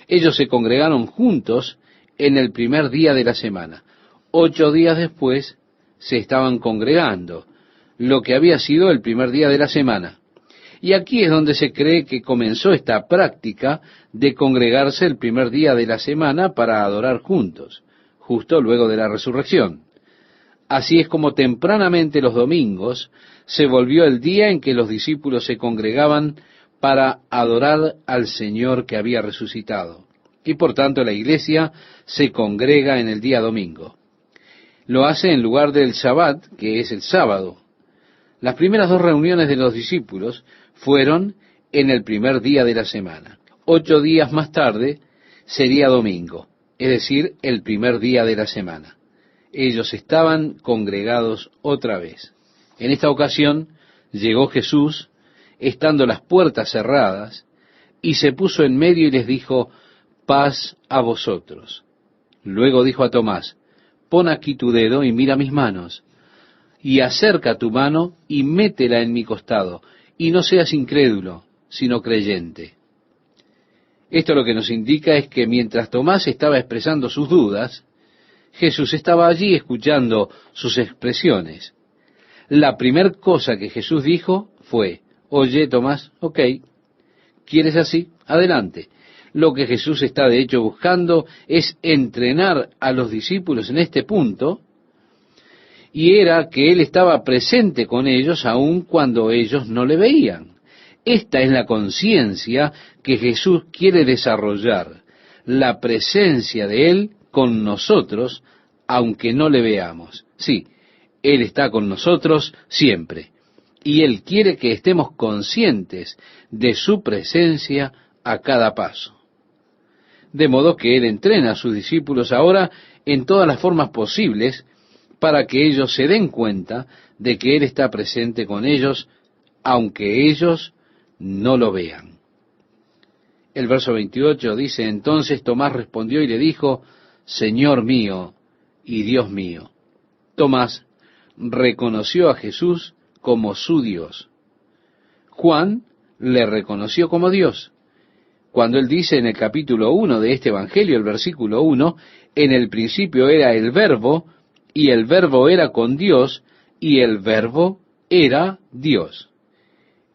Ellos se congregaron juntos en el primer día de la semana. 8 días después se estaban congregando, lo que había sido el primer día de la semana. Y aquí es donde se cree que comenzó esta práctica de congregarse el primer día de la semana para adorar juntos, justo luego de la resurrección. Así es como tempranamente los domingos se volvió el día en que los discípulos se congregaban para adorar al Señor que había resucitado. Y por tanto la iglesia se congrega en el día domingo. Lo hace en lugar del Shabbat, que es el sábado. Las primeras 2 reuniones de los discípulos fueron en el primer día de la semana. 8 días más tarde sería domingo, es decir, el primer día de la semana. Ellos estaban congregados otra vez. En esta ocasión llegó Jesús, estando las puertas cerradas, y se puso en medio y les dijo, paz a vosotros. Luego dijo a Tomás, pon aquí tu dedo y mira mis manos, y acerca tu mano y métela en mi costado, y no seas incrédulo, sino creyente. Esto lo que nos indica es que mientras Tomás estaba expresando sus dudas, Jesús estaba allí escuchando sus expresiones. La primera cosa que Jesús dijo fue, oye Tomás, ok, ¿quieres así? Adelante. Lo que Jesús está de hecho buscando es entrenar a los discípulos en este punto, y era que Él estaba presente con ellos aun cuando ellos no le veían. Esta es la conciencia que Jesús quiere desarrollar, la presencia de Él con nosotros, aunque no le veamos. Sí, Él está con nosotros siempre, y Él quiere que estemos conscientes de su presencia a cada paso. De modo que Él entrena a sus discípulos ahora en todas las formas posibles para que ellos se den cuenta de que Él está presente con ellos, aunque ellos no lo vean. El verso 28 dice, entonces Tomás respondió y le dijo, Señor mío y Dios mío. Tomás reconoció a Jesús como su Dios. Juan le reconoció como Dios. Cuando él dice en el capítulo 1 de este Evangelio, el versículo 1, en el principio era el Verbo, y el Verbo era con Dios, y el Verbo era Dios.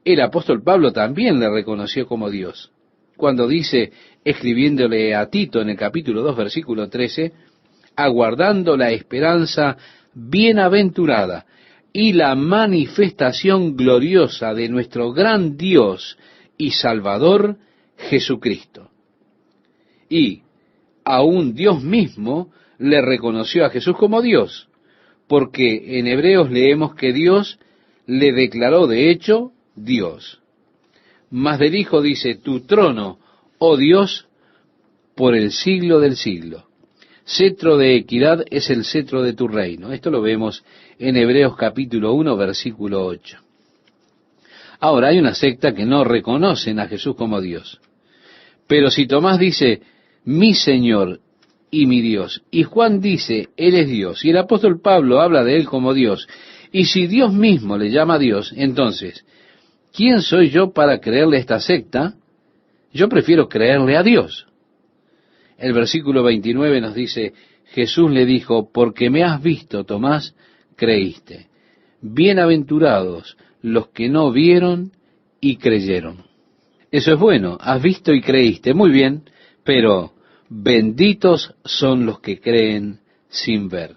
El apóstol Pablo también le reconoció como Dios. Cuando dice, escribiéndole a Tito en el capítulo 2, versículo 13, aguardando la esperanza bienaventurada y la manifestación gloriosa de nuestro gran Dios y Salvador, Jesucristo. Y aún Dios mismo le reconoció a Jesús como Dios, porque en Hebreos leemos que Dios le declaró de hecho Dios. Mas del Hijo dice, tu trono, oh Dios, por el siglo del siglo. Cetro de equidad es el cetro de tu reino. Esto lo vemos en Hebreos capítulo 1, versículo 8. Ahora, hay una secta que no reconocen a Jesús como Dios. Pero si Tomás dice, mi Señor y mi Dios, y Juan dice, Él es Dios, y el apóstol Pablo habla de Él como Dios, y si Dios mismo le llama Dios, entonces, ¿quién soy yo para creerle a esta secta? Yo prefiero creerle a Dios. El versículo 29 nos dice, Jesús le dijo, porque me has visto, Tomás, creíste. Bienaventurados los que no vieron y creyeron. Eso es bueno, has visto y creíste, muy bien, pero benditos son los que creen sin ver.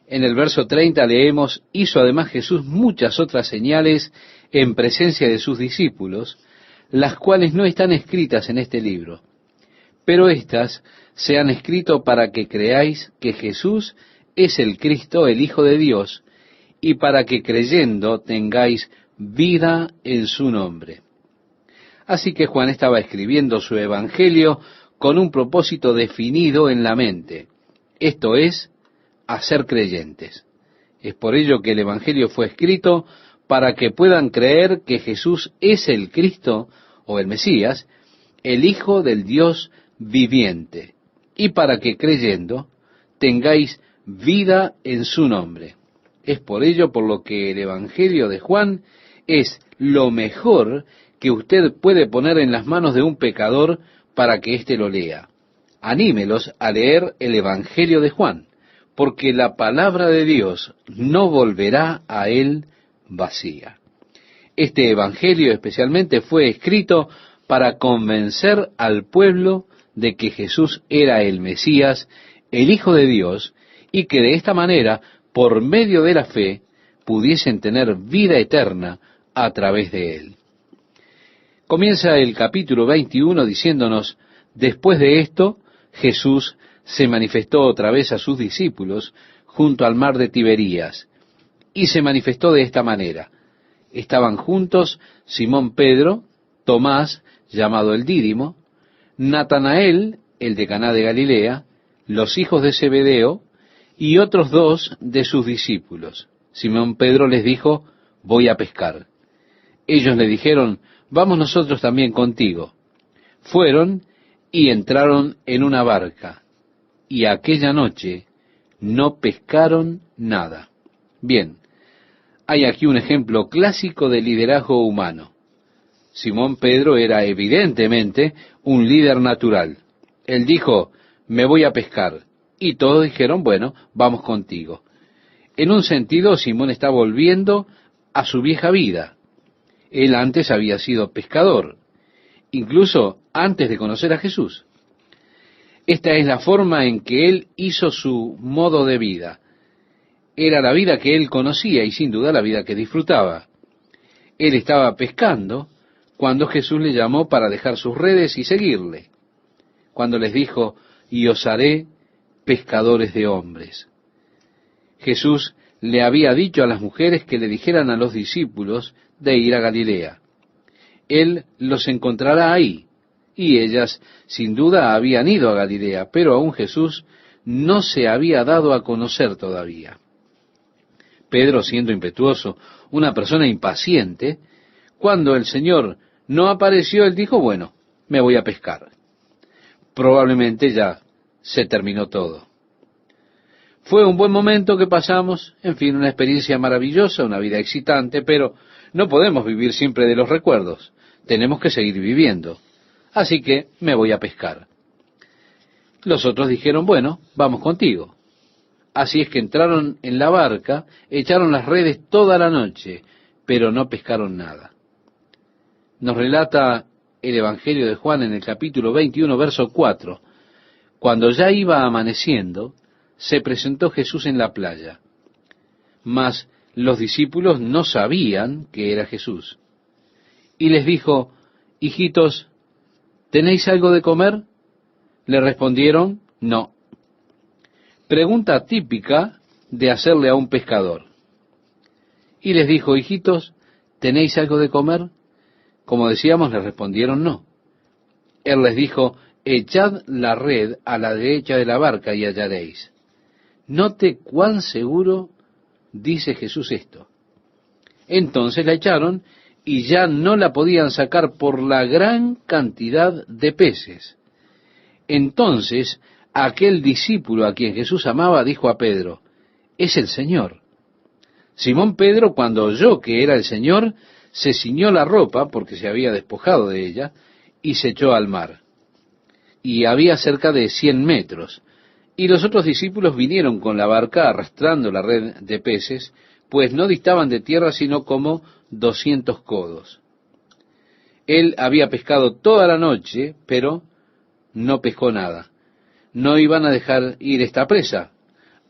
En el verso 30 leemos, hizo además Jesús muchas otras señales en presencia de sus discípulos, las cuales no están escritas en este libro, pero éstas se han escrito para que creáis que Jesús es el Cristo, el Hijo de Dios, y para que creyendo tengáis vida en su nombre. Así que Juan estaba escribiendo su evangelio con un propósito definido en la mente, esto es, hacer creyentes. Es por ello que el evangelio fue escrito para que puedan creer que Jesús es el Cristo o el Mesías, el Hijo del Dios viviente, y para que creyendo tengáis vida en su nombre. Es por ello por lo que el evangelio de Juan es lo mejor que usted puede poner en las manos de un pecador para que éste lo lea. Anímelos a leer el evangelio de Juan, porque la palabra de Dios no volverá a él vacía. Este evangelio especialmente fue escrito para convencer al pueblo de que Jesús era el Mesías, el Hijo de Dios, y que de esta manera, por medio de la fe, pudiesen tener vida eterna a través de él. Comienza el capítulo 21 diciéndonos, después de esto, Jesús se manifestó otra vez a sus discípulos junto al mar de Tiberías, y se manifestó de esta manera. Estaban juntos Simón Pedro, Tomás, llamado el Dídimo, Natanael, el de Caná de Galilea, los hijos de Zebedeo, y otros dos de sus discípulos. Simón Pedro les dijo, voy a pescar. Ellos le dijeron, vamos nosotros también contigo. Fueron y entraron en una barca, y aquella noche no pescaron nada. Bien, hay aquí un ejemplo clásico de liderazgo humano. Simón Pedro era evidentemente un líder natural. Él dijo, me voy a pescar. Y todos dijeron, bueno, vamos contigo. En un sentido, Simón está volviendo a su vieja vida. Él antes había sido pescador, incluso antes de conocer a Jesús. Esta es la forma en que él hizo su modo de vida. Era la vida que él conocía y sin duda la vida que disfrutaba. Él estaba pescando cuando Jesús le llamó para dejar sus redes y seguirle. Cuando les dijo, y os haré pescadores de hombres. Jesús le había dicho a las mujeres que le dijeran a los discípulos de ir a Galilea. Él los encontrará ahí. Y ellas, sin duda, habían ido a Galilea, pero aún Jesús no se había dado a conocer todavía. Pedro, siendo impetuoso, una persona impaciente, cuando el Señor no apareció, él dijo, bueno, me voy a pescar. Probablemente ya se terminó todo. Fue un buen momento que pasamos, en fin, una experiencia maravillosa, una vida excitante, pero no podemos vivir siempre de los recuerdos. Tenemos que seguir viviendo. Así que me voy a pescar. Los otros dijeron, bueno, vamos contigo. Así es que entraron en la barca, echaron las redes toda la noche, pero no pescaron nada. Nos relata el Evangelio de Juan en el capítulo 21, verso 4. Cuando ya iba amaneciendo, se presentó Jesús en la playa. Mas los discípulos no sabían que era Jesús. Y les dijo, hijitos, ¿tenéis algo de comer? Le respondieron, no. Pregunta típica de hacerle a un pescador. Y les dijo, hijitos, ¿tenéis algo de comer? Como decíamos, le respondieron, no. Él les dijo, echad la red a la derecha de la barca y hallaréis. Note cuán seguro dice Jesús esto. Entonces la echaron y ya no la podían sacar por la gran cantidad de peces. Entonces aquel discípulo a quien Jesús amaba dijo a Pedro, es el Señor. Simón Pedro, cuando oyó que era el Señor, se ciñó la ropa, porque se había despojado de ella, y se echó al mar. Y había cerca de 100 metros. Y los otros discípulos vinieron con la barca arrastrando la red de peces, pues no distaban de tierra sino como 200 codos. Él había pescado toda la noche, pero no pescó nada. no iban a dejar ir esta presa,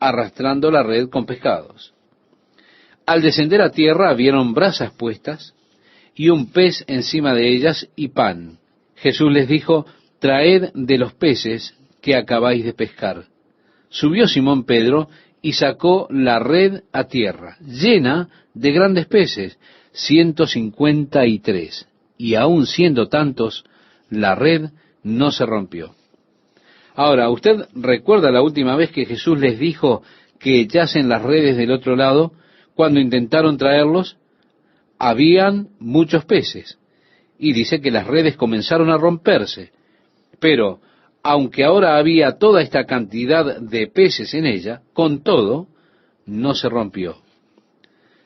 arrastrando la red con pescados. Al descender a tierra vieron brasas puestas y un pez encima de ellas y pan. Jesús les dijo: traed de los peces que acabáis de pescar. Subió Simón Pedro y sacó la red a tierra, llena de grandes peces, 153. Y aun siendo tantos, la red no se rompió. Ahora, ¿usted recuerda la última vez que Jesús les dijo que echasen las redes del otro lado? Cuando intentaron traerlos, habían muchos peces. Y dice que las redes comenzaron a romperse. Pero, aunque ahora había toda esta cantidad de peces en ella, con todo, no se rompió.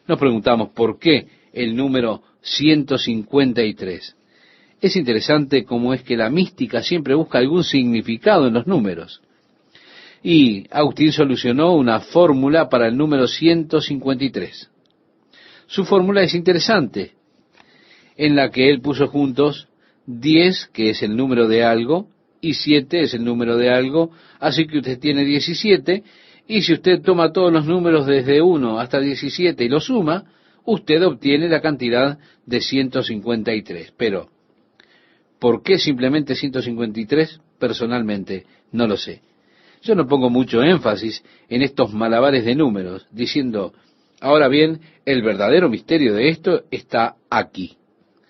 Nos preguntamos por qué el número 153. Es interesante cómo es que la mística siempre busca algún significado en los números. Y Agustín solucionó una fórmula para el número 153. Su fórmula es interesante, en la que él puso juntos 10, que es el número de algo, y 7 es el número de algo, así que usted tiene 17, y si usted toma todos los números desde 1 hasta 17 y los suma, usted obtiene la cantidad de 153. Pero, ¿por qué simplemente 153? Personalmente, no lo sé. Yo no pongo mucho énfasis en estos malabares de números, diciendo, ahora bien, el verdadero misterio de esto está aquí.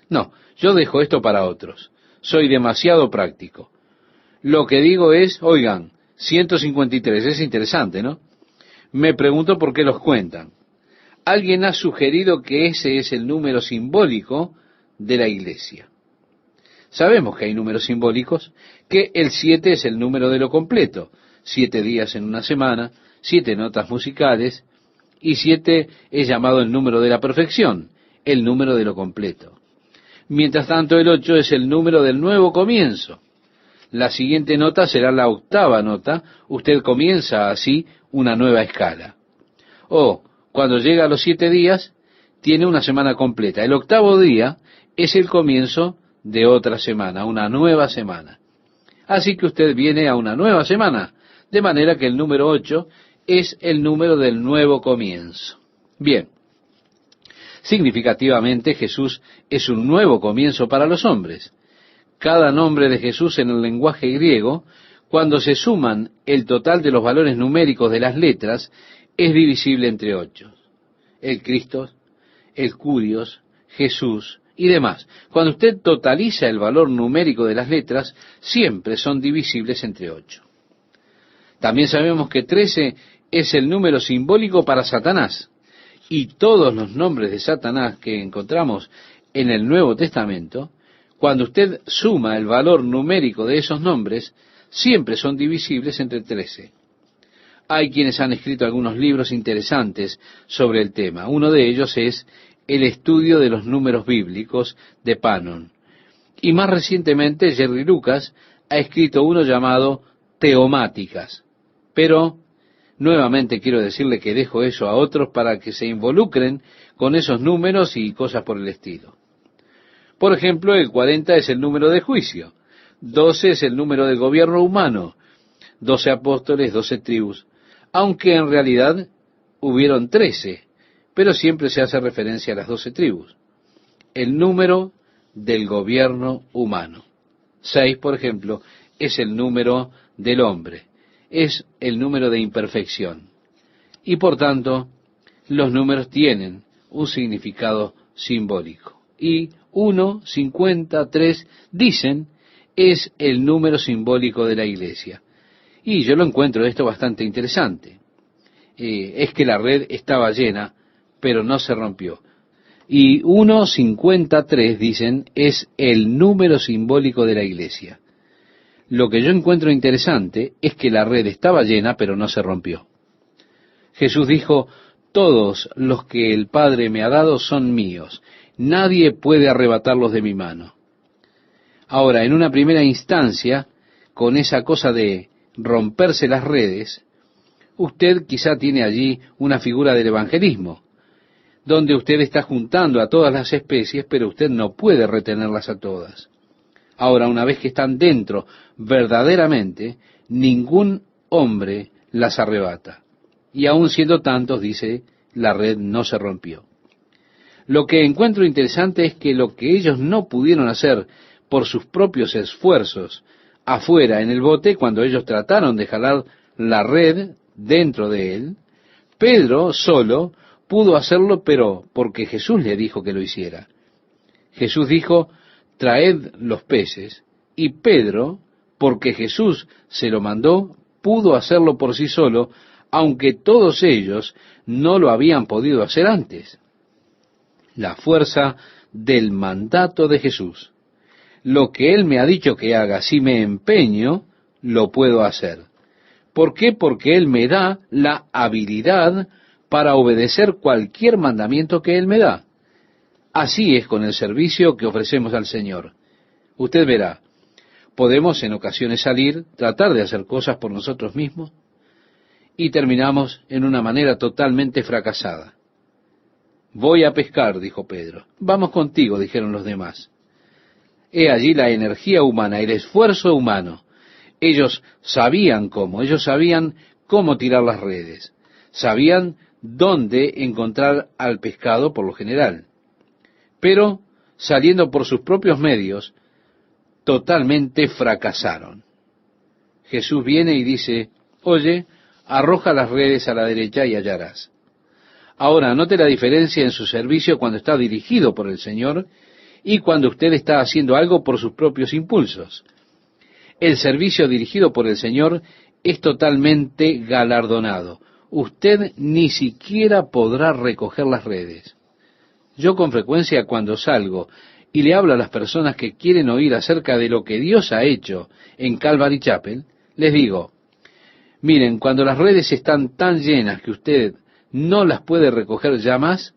No, yo dejo esto para otros. Soy demasiado práctico. Lo que digo es, oigan, 153, es interesante, ¿no? Me pregunto por qué los cuentan. Alguien ha sugerido que ese es el número simbólico de la iglesia. Sabemos que hay números simbólicos, que el 7 es el número de lo completo, 7 días en una semana, 7 notas musicales, y 7 es llamado el número de la perfección, el número de lo completo. Mientras tanto, el 8 es el número del nuevo comienzo. La siguiente nota será la octava nota, usted comienza así una nueva escala. O, cuando llega a los 7 días, tiene una semana completa. El octavo día es el comienzo de otra semana, una nueva semana. Así que usted viene a una nueva semana, de manera que el número 8 es el número del nuevo comienzo. Bien, significativamente Jesús es un nuevo comienzo para los hombres. Cada nombre de Jesús en el lenguaje griego, cuando se suman el total de los valores numéricos de las letras, es divisible entre 8. El Cristo, el Curios, Jesús y demás. Cuando usted totaliza el valor numérico de las letras, siempre son divisibles entre 8. También sabemos que 13 es el número simbólico para Satanás. Y todos los nombres de Satanás que encontramos en el Nuevo Testamento, cuando usted suma el valor numérico de esos nombres, siempre son divisibles entre 13. Hay quienes han escrito algunos libros interesantes sobre el tema. Uno de ellos es El estudio de los números bíblicos de Panon. Y más recientemente Jerry Lucas ha escrito uno llamado Teomáticas. Pero nuevamente quiero decirle que dejo eso a otros para que se involucren con esos números y cosas por el estilo. Por ejemplo, el 40 es el número de juicio, 12 es el número de gobierno humano, 12 apóstoles, 12 tribus, aunque en realidad hubieron 13, pero siempre se hace referencia a las 12 tribus. El número del gobierno humano. 6, por ejemplo, es el número del hombre, es el número de imperfección. Y por tanto, los números tienen un significado simbólico. Y 1, 50, 3, dicen, es el número simbólico de la iglesia. Y yo lo encuentro esto bastante interesante. Es que la red estaba llena, pero no se rompió. Y 1, 53, dicen, es el número simbólico de la iglesia. Lo que yo encuentro interesante es que la red estaba llena, pero no se rompió. Jesús dijo, todos los que el Padre me ha dado son míos. Nadie puede arrebatarlos de mi mano. Ahora, en una primera instancia, con esa cosa de romperse las redes, usted quizá tiene allí una figura del evangelismo, donde usted está juntando a todas las especies, pero usted no puede retenerlas a todas. Ahora, una vez que están dentro, verdaderamente, ningún hombre las arrebata. Y aun siendo tantos, dice, la red no se rompió. Lo que encuentro interesante es que lo que ellos no pudieron hacer por sus propios esfuerzos afuera en el bote, cuando ellos trataron de jalar la red dentro de él, Pedro solo pudo hacerlo, pero porque Jesús le dijo que lo hiciera. Jesús dijo, traed los peces, y Pedro, porque Jesús se lo mandó, pudo hacerlo por sí solo, aunque todos ellos no lo habían podido hacer antes. La fuerza del mandato de Jesús. Lo que Él me ha dicho que haga, si me empeño, lo puedo hacer. ¿Por qué? Porque Él me da la habilidad para obedecer cualquier mandamiento que Él me da. Así es con el servicio que ofrecemos al Señor. Usted verá, podemos en ocasiones salir, tratar de hacer cosas por nosotros mismos, y terminamos en una manera totalmente fracasada. Voy a pescar, dijo Pedro. Vamos contigo, dijeron los demás. He allí la energía humana, el esfuerzo humano. Ellos sabían cómo tirar las redes, sabían dónde encontrar al pescado por lo general. Pero, saliendo por sus propios medios, totalmente fracasaron. Jesús viene y dice, oye, arroja las redes a la derecha y hallarás. Ahora, note la diferencia en su servicio cuando está dirigido por el Señor y cuando usted está haciendo algo por sus propios impulsos. El servicio dirigido por el Señor es totalmente galardonado. Usted ni siquiera podrá recoger las redes. Yo con frecuencia cuando salgo y le hablo a las personas que quieren oír acerca de lo que Dios ha hecho en Calvary Chapel, les digo, miren, cuando las redes están tan llenas que usted no las puede recoger ya más,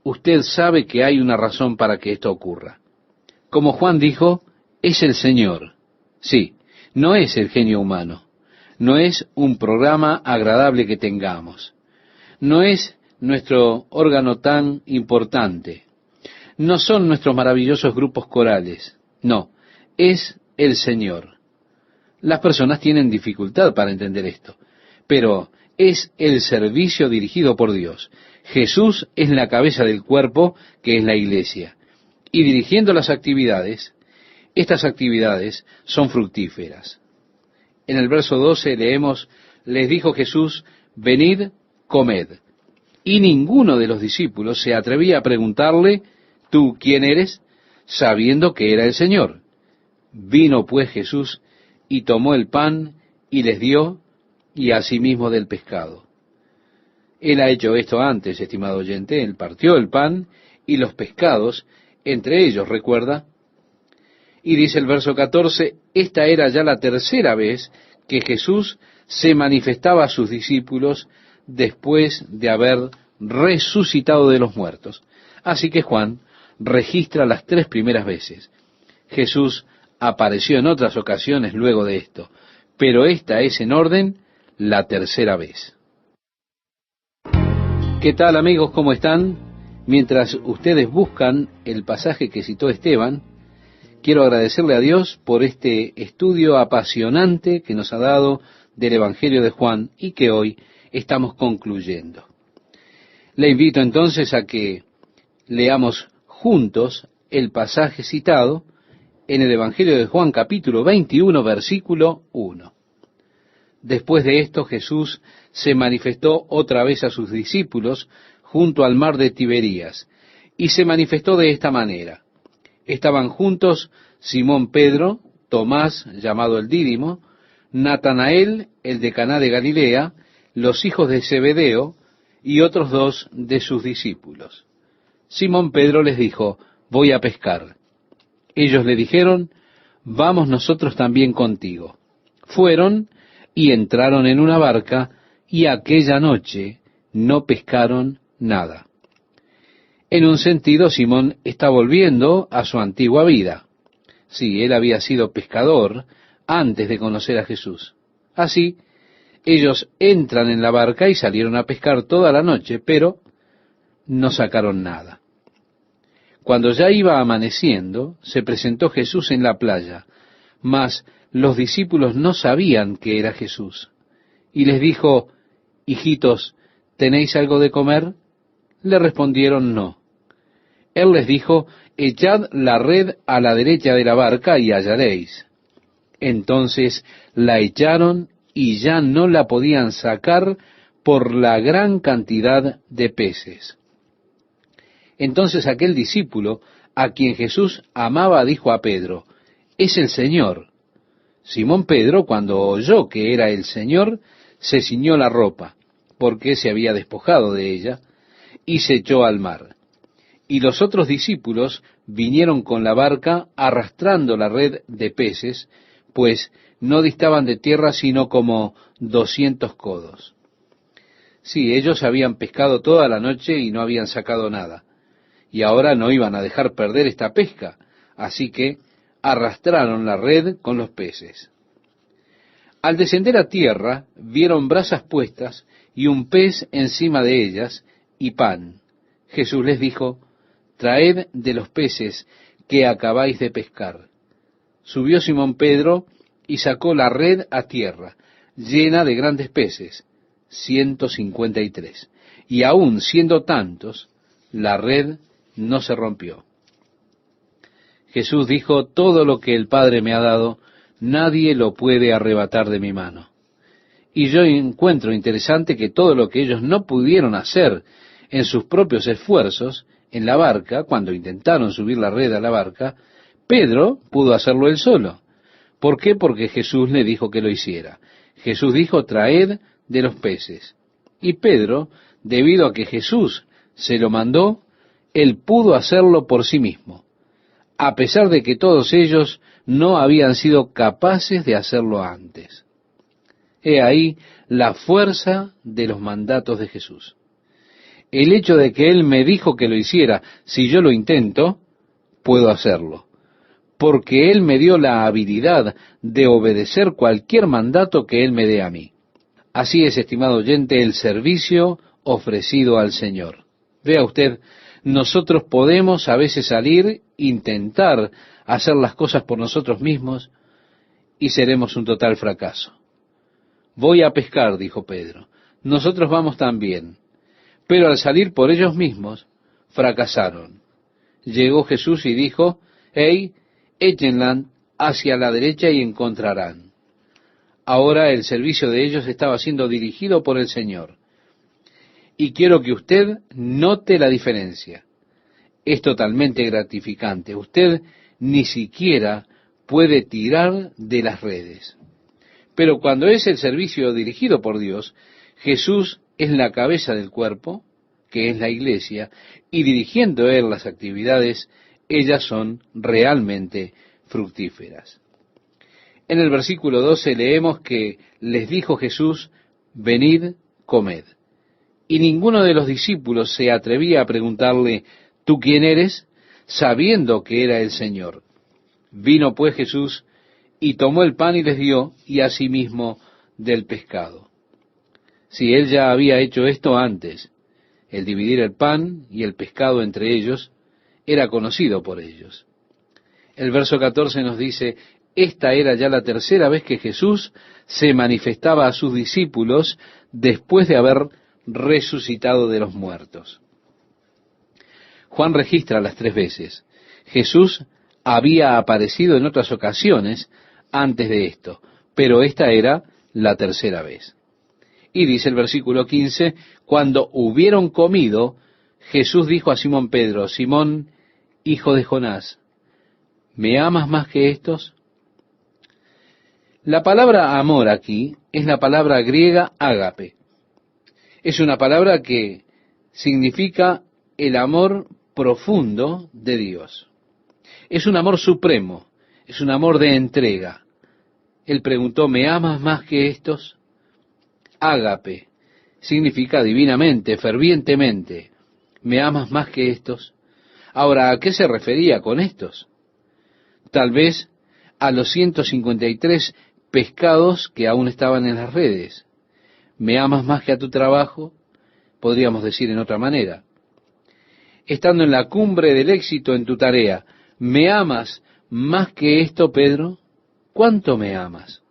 usted sabe que hay una razón para que esto ocurra. Como Juan dijo, es el Señor. Sí, no es el genio humano. No es un programa agradable que tengamos. No es nuestro órgano tan importante. No son nuestros maravillosos grupos corales. No, es el Señor. Las personas tienen dificultad para entender esto, pero es el servicio dirigido por Dios. Jesús es la cabeza del cuerpo, que es la iglesia. Y dirigiendo las actividades, estas actividades son fructíferas. En el verso 12 leemos, les dijo Jesús, venid, comed. Y ninguno de los discípulos se atrevía a preguntarle, ¿tú quién eres?, sabiendo que era el Señor. Vino pues Jesús y tomó el pan y les dio, y asimismo del pescado. Él ha hecho esto antes, estimado oyente. Él partió el pan y los pescados, entre ellos, recuerda. Y dice el verso 14, esta era ya la tercera vez que Jesús se manifestaba a sus discípulos después de haber resucitado de los muertos. Así que Juan registra las 3 primeras veces. Jesús apareció en otras ocasiones luego de esto, pero esta es en orden la tercera vez. ¿Qué tal, amigos? ¿Cómo están? Mientras ustedes buscan el pasaje que citó Esteban, quiero agradecerle a Dios por este estudio apasionante que nos ha dado del Evangelio de Juan y que hoy estamos concluyendo. Le invito entonces a que leamos juntos el pasaje citado en el Evangelio de Juan capítulo 21, versículo 1. Después de esto Jesús se manifestó otra vez a sus discípulos junto al mar de Tiberías, y se manifestó de esta manera. Estaban juntos Simón Pedro, Tomás, llamado el Dídimo, Natanael, el de Caná de Galilea, los hijos de Zebedeo, y otros 2 de sus discípulos. Simón Pedro les dijo, voy a pescar. Ellos le dijeron, vamos nosotros también contigo. Fueron y entraron en una barca, y aquella noche no pescaron nada. En un sentido, Simón está volviendo a su antigua vida. Sí, él había sido pescador antes de conocer a Jesús. Así, ellos entran en la barca y salieron a pescar toda la noche, pero no sacaron nada. Cuando ya iba amaneciendo, se presentó Jesús en la playa, mas los discípulos no sabían que era Jesús. Y les dijo: Hijitos, ¿tenéis algo de comer? Le respondieron: no. Él les dijo: echad la red a la derecha de la barca y hallaréis. Entonces la echaron y ya no la podían sacar por la gran cantidad de peces. Entonces aquel discípulo, a quien Jesús amaba, dijo a Pedro: es el Señor. Simón Pedro, cuando oyó que era el Señor, se ciñó la ropa, porque se había despojado de ella, y se echó al mar. Y los otros discípulos vinieron con la barca arrastrando la red de peces, pues no distaban de tierra sino como 200 codos. Sí, ellos habían pescado toda la noche y no habían sacado nada, y ahora no iban a dejar perder esta pesca, así que arrastraron la red con los peces. Al descender a tierra, vieron brasas puestas y un pez encima de ellas y pan. Jesús les dijo: traed de los peces que acabáis de pescar. Subió Simón Pedro y sacó la red a tierra, llena de grandes peces, 153. Y aun siendo tantos, la red no se rompió. Jesús dijo: todo lo que el Padre me ha dado, nadie lo puede arrebatar de mi mano. Y yo encuentro interesante que todo lo que ellos no pudieron hacer en sus propios esfuerzos en la barca, cuando intentaron subir la red a la barca, Pedro pudo hacerlo él solo. ¿Por qué? Porque Jesús le dijo que lo hiciera. Jesús dijo: traed de los peces. Y Pedro, debido a que Jesús se lo mandó, él pudo hacerlo por sí mismo, a pesar de que todos ellos no habían sido capaces de hacerlo antes. He ahí la fuerza de los mandatos de Jesús. El hecho de que Él me dijo que lo hiciera, si yo lo intento, puedo hacerlo, porque Él me dio la habilidad de obedecer cualquier mandato que Él me dé a mí. Así es, estimado oyente, el servicio ofrecido al Señor. Vea usted, nosotros podemos a veces salir, intentar hacer las cosas por nosotros mismos, y seremos un total fracaso. Voy a pescar, dijo Pedro. Nosotros vamos también. Pero al salir por ellos mismos, fracasaron. Llegó Jesús y dijo: hey, échenla hacia la derecha y encontrarán. Ahora el servicio de ellos estaba siendo dirigido por el Señor. Y quiero que usted note la diferencia. Es totalmente gratificante. Usted ni siquiera puede tirar de las redes. Pero cuando es el servicio dirigido por Dios, Jesús es la cabeza del cuerpo, que es la iglesia, y dirigiendo Él las actividades, ellas son realmente fructíferas. En el versículo 12 leemos que les dijo Jesús: venid, comed. Y ninguno de los discípulos se atrevía a preguntarle: ¿tú quién eres?, sabiendo que era el Señor. Vino pues Jesús y tomó el pan y les dio, y asimismo del pescado. Si Él ya había hecho esto antes, el dividir el pan y el pescado entre ellos, era conocido por ellos. El verso 14 nos dice: esta era ya la tercera vez que Jesús se manifestaba a sus discípulos después de haber resucitado de los muertos. Juan registra las 3 veces. Jesús había aparecido en otras ocasiones antes de esto, pero esta era la tercera vez. Y dice el versículo 15, cuando hubieron comido, Jesús dijo a Simón Pedro: Simón, hijo de Jonás, ¿me amas más que estos? La palabra amor aquí es la palabra griega ágape. Es una palabra que significa el amor profundo de Dios. Es un amor supremo, es un amor de entrega. Él preguntó: ¿me amas más que estos? Ágape significa divinamente, fervientemente. ¿Me amas más que estos? Ahora, ¿a qué se refería con estos? Tal vez a los 153 pescados que aún estaban en las redes. ¿Me amas más que a tu trabajo? Podríamos decir en otra manera. estando en la cumbre del éxito en tu tarea. ¿Me amas más que esto, Pedro? ¿Cuánto me amas?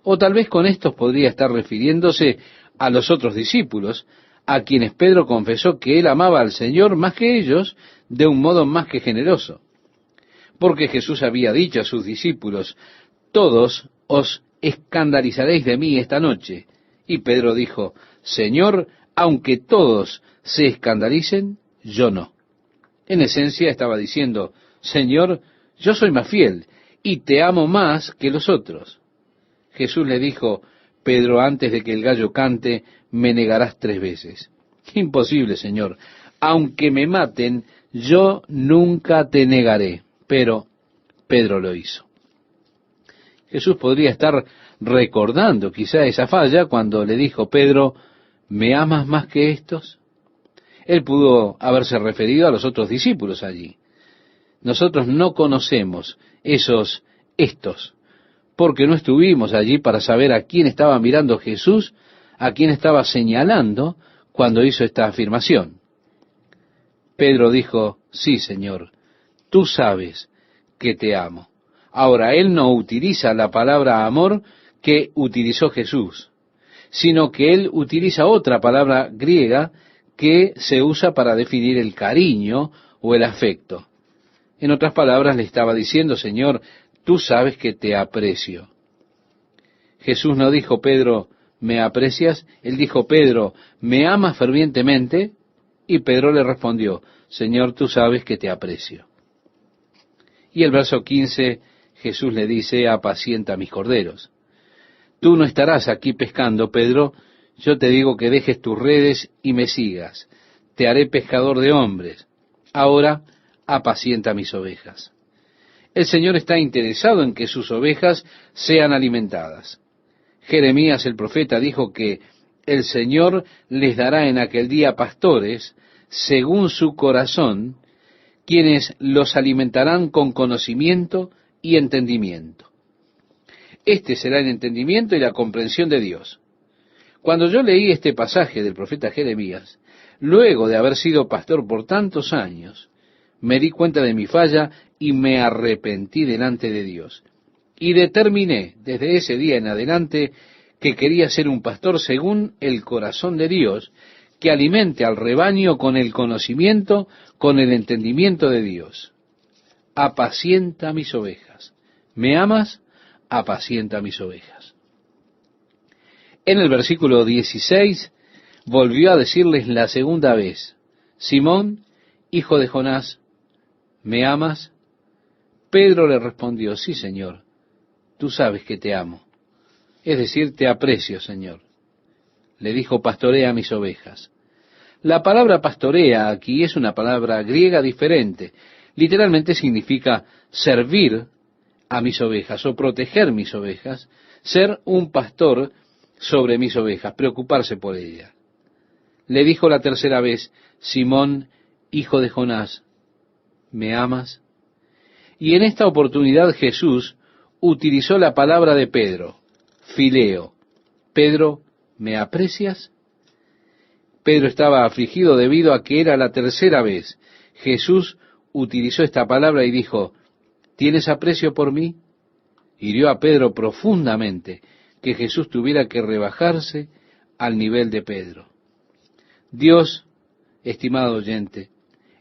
O tal vez con esto podría estar refiriéndose a los otros discípulos, a quienes Pedro confesó que él amaba al Señor más que ellos, de un modo más que generoso. Porque Jesús había dicho a sus discípulos: todos os escandalizaréis de mí esta noche. Y Pedro dijo: Señor, aunque todos se escandalicen, yo no. En esencia estaba diciendo: Señor, yo soy más fiel y te amo más que los otros. Jesús le dijo: Pedro, antes de que el gallo cante, me negarás 3 veces. Imposible, Señor. Aunque me maten, yo nunca te negaré. Pero Pedro lo hizo. Jesús podría estar recordando quizá esa falla cuando le dijo: Pedro, ¿me amas más que estos? Él pudo haberse referido a los otros discípulos allí. Nosotros no conocemos estos, porque no estuvimos allí para saber a quién estaba mirando Jesús, a quién estaba señalando cuando hizo esta afirmación. Pedro dijo: sí, Señor, tú sabes que te amo. Ahora, él no utiliza la palabra amor que utilizó Jesús, sino que él utiliza otra palabra griega que se usa para definir el cariño o el afecto. En otras palabras, le estaba diciendo: Señor, tú sabes que te aprecio. Jesús no dijo: Pedro, ¿me aprecias? Él dijo: Pedro, ¿me amas fervientemente? Y Pedro le respondió: Señor, tú sabes que te aprecio. Y el verso 15, Jesús le dice: apacienta mis corderos. Tú no estarás aquí pescando, Pedro. Yo te digo que dejes tus redes y me sigas. Te haré pescador de hombres. Ahora apacienta mis ovejas. El Señor está interesado en que sus ovejas sean alimentadas. Jeremías el profeta dijo que el Señor les dará en aquel día pastores según su corazón, quienes los alimentarán con conocimiento y entendimiento. Este será el entendimiento y la comprensión de Dios. Cuando yo leí este pasaje del profeta Jeremías, luego de haber sido pastor por tantos años, me di cuenta de mi falla y me arrepentí delante de Dios. Y determiné desde ese día en adelante que quería ser un pastor según el corazón de Dios, que alimente al rebaño con el conocimiento, con el entendimiento de Dios. Apacienta mis ovejas. ¿Me amas? Apacienta mis ovejas. En el versículo 16 volvió a decirles la segunda vez: Simón, hijo de Jonás, ¿me amas? Pedro le respondió: sí, Señor, tú sabes que te amo. Es decir, te aprecio, Señor. Le dijo: pastorea mis ovejas. La palabra pastorea aquí es una palabra griega diferente. Literalmente significa servir a mis ovejas o proteger mis ovejas, ser un pastor sobre mis ovejas, preocuparse por ellas. Le dijo la tercera vez: Simón, hijo de Jonás, ¿me amas? Y en esta oportunidad Jesús utilizó la palabra de Pedro, fileo. Pedro, ¿me aprecias? Pedro estaba afligido debido a que era la tercera vez. Jesús utilizó esta palabra y dijo: ¿tienes aprecio por mí? Hirió a Pedro profundamente que Jesús tuviera que rebajarse al nivel de Pedro. Dios, estimado oyente,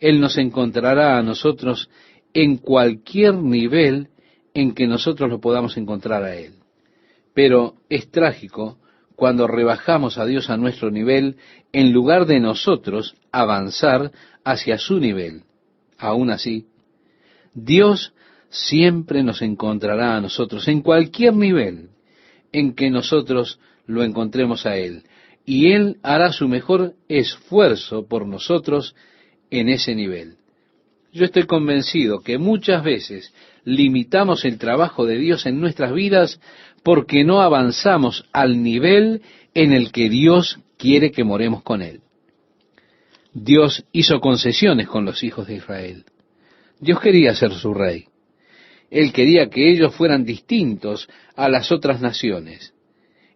Él nos encontrará a nosotros en cualquier nivel en que nosotros lo podamos encontrar a Él. Pero es trágico cuando rebajamos a Dios a nuestro nivel en lugar de nosotros avanzar hacia su nivel. Aún así, Dios siempre nos encontrará a nosotros en cualquier nivel en que nosotros lo encontremos a Él. Y Él hará su mejor esfuerzo por nosotros en ese nivel. Yo estoy convencido que muchas veces limitamos el trabajo de Dios en nuestras vidas porque no avanzamos al nivel en el que Dios quiere que moremos con Él. Dios hizo concesiones con los hijos de Israel. Dios quería ser su rey. Él quería que ellos fueran distintos a las otras naciones.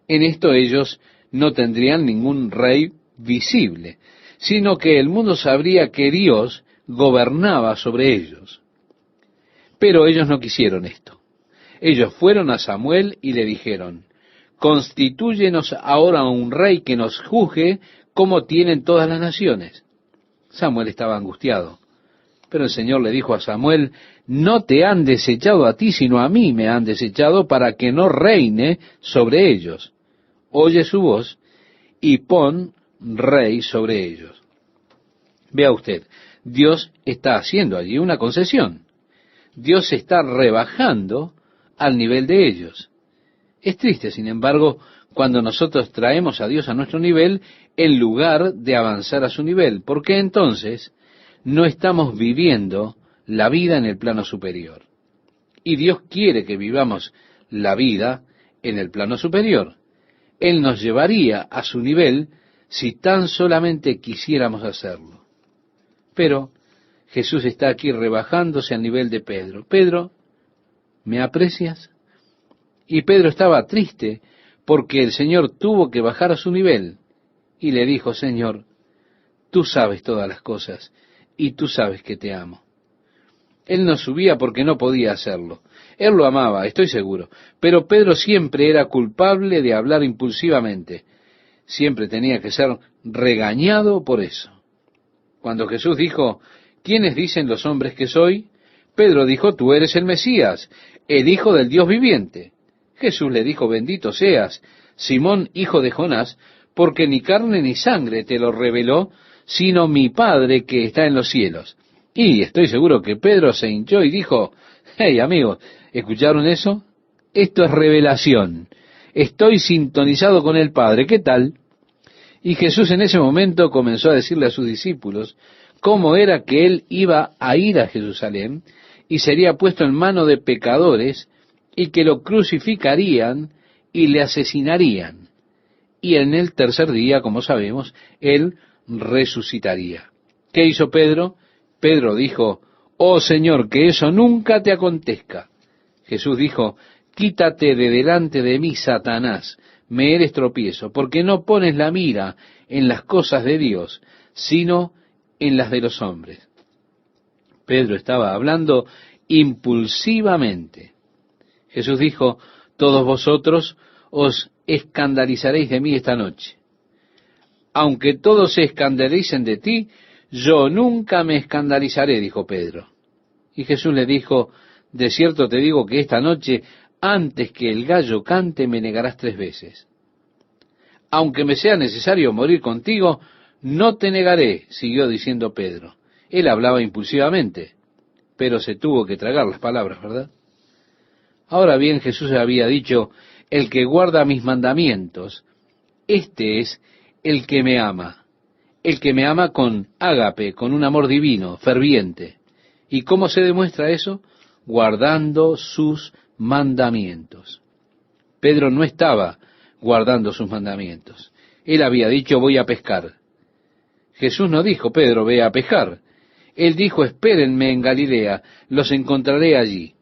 En esto ellos no tendrían ningún rey visible, sino que el mundo sabría que Dios gobernaba sobre ellos. Pero ellos no quisieron esto. Ellos fueron a Samuel y le dijeron, constitúyenos ahora un rey que nos juzgue como tienen todas las naciones. Samuel estaba angustiado, pero el Señor le dijo a Samuel, no te han desechado a ti, sino a mí me han desechado para que no reine sobre ellos. Oye su voz y pon rey sobre ellos. Vea usted, Dios está haciendo allí una concesión. Dios se está rebajando al nivel de ellos. Es triste, sin embargo, cuando nosotros traemos a Dios a nuestro nivel en lugar de avanzar a su nivel, porque entonces no estamos viviendo la vida en el plano superior. Y Dios quiere que vivamos la vida en el plano superior. Él nos llevaría a su nivel si tan solamente quisiéramos hacerlo. Pero Jesús está aquí rebajándose al nivel de Pedro. Pedro, ¿me aprecias? Y Pedro estaba triste porque el Señor tuvo que bajar a su nivel. Y le dijo, Señor, tú sabes todas las cosas y tú sabes que te amo. Él no subía porque no podía hacerlo. Él lo amaba, estoy seguro. Pero Pedro siempre era culpable de hablar impulsivamente. Siempre tenía que ser regañado por eso. Cuando Jesús dijo, ¿quiénes dicen los hombres que soy? Pedro dijo, tú eres el Mesías, el Hijo del Dios viviente. Jesús le dijo, bendito seas, Simón, hijo de Jonás, porque ni carne ni sangre te lo reveló, sino mi Padre que está en los cielos. Y estoy seguro que Pedro se hinchó y dijo, hey amigos, ¿escucharon eso? Esto es revelación. Estoy sintonizado con el Padre, ¿qué tal? Y Jesús en ese momento comenzó a decirle a sus discípulos cómo era que él iba a ir a Jerusalén y sería puesto en mano de pecadores y que lo crucificarían y le asesinarían. Y en el tercer día, como sabemos, él resucitaría. ¿Qué hizo Pedro? Pedro dijo, oh Señor, que eso nunca te acontezca. Jesús dijo, quítate de delante de mí, Satanás, me eres tropiezo, porque no pones la mira en las cosas de Dios, sino en las de los hombres. Pedro estaba hablando impulsivamente. Jesús dijo, todos vosotros os escandalizaréis de mí esta noche. Aunque todos se escandalicen de ti, yo nunca me escandalizaré, dijo Pedro. Y Jesús le dijo, de cierto te digo que esta noche, antes que el gallo cante, me negarás 3 veces. Aunque me sea necesario morir contigo, no te negaré, siguió diciendo Pedro. Él hablaba impulsivamente, pero se tuvo que tragar las palabras, ¿verdad? Ahora bien, Jesús había dicho, el que guarda mis mandamientos, este es el que me ama con ágape, con un amor divino, ferviente. ¿Y cómo se demuestra eso? Guardando sus mandamientos. Pedro no estaba guardando sus mandamientos. Él había dicho, voy a pescar. Jesús no dijo, Pedro, ve a pescar. Él dijo, espérenme en Galilea, los encontraré allí.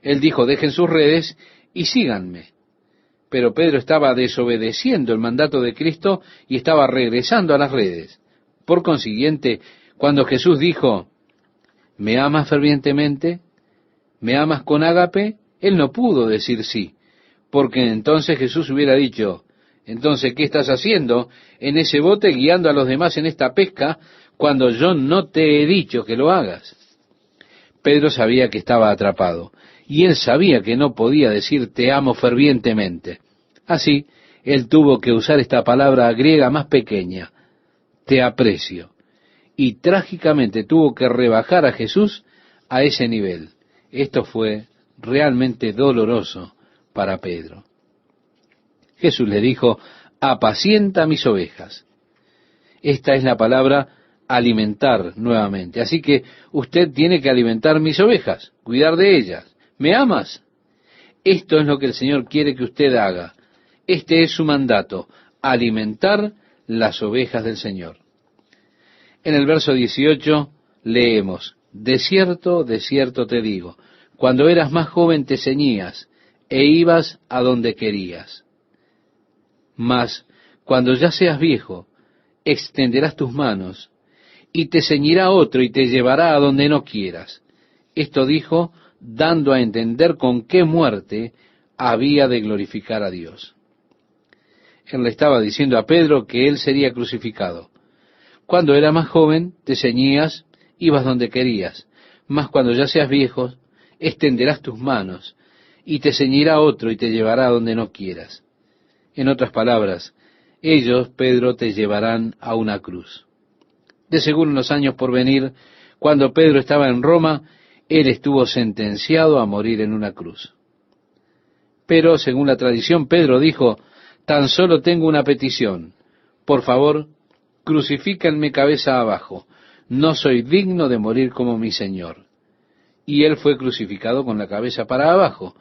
Él dijo, dejen sus redes y síganme. Pero Pedro estaba desobedeciendo el mandato de Cristo y estaba regresando a las redes. Por consiguiente, cuando Jesús dijo, ¿me amas fervientemente? ¿Me amas con ágape? Él no pudo decir sí, porque entonces Jesús hubiera dicho, entonces, ¿qué estás haciendo en ese bote guiando a los demás en esta pesca cuando yo no te he dicho que lo hagas? Pedro sabía que estaba atrapado, y él sabía que no podía decir te amo fervientemente. Así, él tuvo que usar esta palabra griega más pequeña, te aprecio, y trágicamente tuvo que rebajar a Jesús a ese nivel. Esto fue realmente doloroso para Pedro. Jesús le dijo, apacienta mis ovejas. Esta es la palabra alimentar nuevamente. Así que usted tiene que alimentar mis ovejas, cuidar de ellas. ¿Me amas? Esto es lo que el Señor quiere que usted haga. Este es su mandato, alimentar las ovejas del Señor. En el verso 18 leemos, de cierto te digo, cuando eras más joven te ceñías e ibas a donde querías. Mas, cuando ya seas viejo, extenderás tus manos, y te ceñirá otro y te llevará a donde no quieras. Esto dijo, dando a entender con qué muerte había de glorificar a Dios. Él le estaba diciendo a Pedro que él sería crucificado. Cuando eras más joven, te ceñías, ibas donde querías, mas cuando ya seas viejo, extenderás tus manos, y te ceñirá otro y te llevará a donde no quieras. En otras palabras, ellos, Pedro, te llevarán a una cruz. De seguro en los años por venir, cuando Pedro estaba en Roma, él estuvo sentenciado a morir en una cruz. Pero, según la tradición, Pedro dijo, tan solo tengo una petición. Por favor, crucifícanme cabeza abajo. No soy digno de morir como mi Señor. Y él fue crucificado con la cabeza para abajo.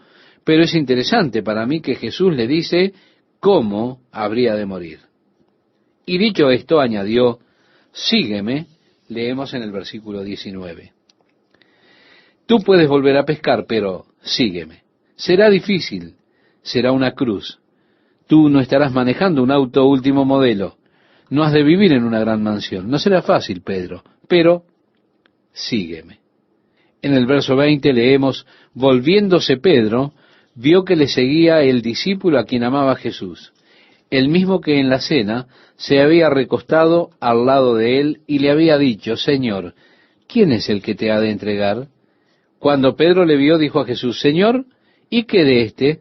Pero es interesante para mí que Jesús le dice cómo habría de morir. Y dicho esto, añadió, sígueme, leemos en el versículo 19. Tú puedes volver a pescar, pero sígueme. Será difícil, será una cruz. Tú no estarás manejando un auto último modelo. No has de vivir en una gran mansión. No será fácil, Pedro, pero sígueme. En el verso 20 leemos, volviéndose Pedro, vio que le seguía el discípulo a quien amaba Jesús, el mismo que en la cena se había recostado al lado de él y le había dicho, Señor, ¿quién es el que te ha de entregar? Cuando Pedro le vio, dijo a Jesús, Señor, ¿y qué de éste?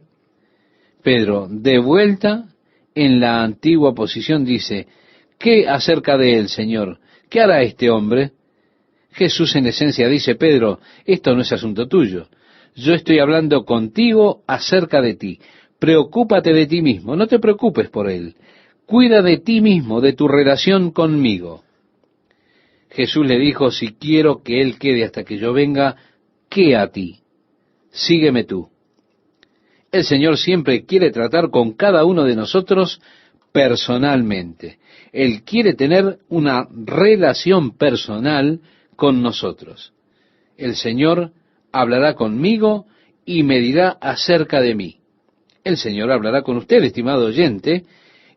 Pedro, de vuelta en la antigua posición, dice, ¿qué acerca de él, Señor? ¿Qué hará este hombre? Jesús en esencia dice, Pedro, esto no es asunto tuyo. Yo estoy hablando contigo acerca de ti. Preocúpate de ti mismo, no te preocupes por él. Cuida de ti mismo, de tu relación conmigo. Jesús le dijo, si quiero que él quede hasta que yo venga, ¿qué a ti? Sígueme tú. El Señor siempre quiere tratar con cada uno de nosotros personalmente. Él quiere tener una relación personal con nosotros. El Señor hablará conmigo y me dirá acerca de mí. El Señor hablará con usted, estimado oyente,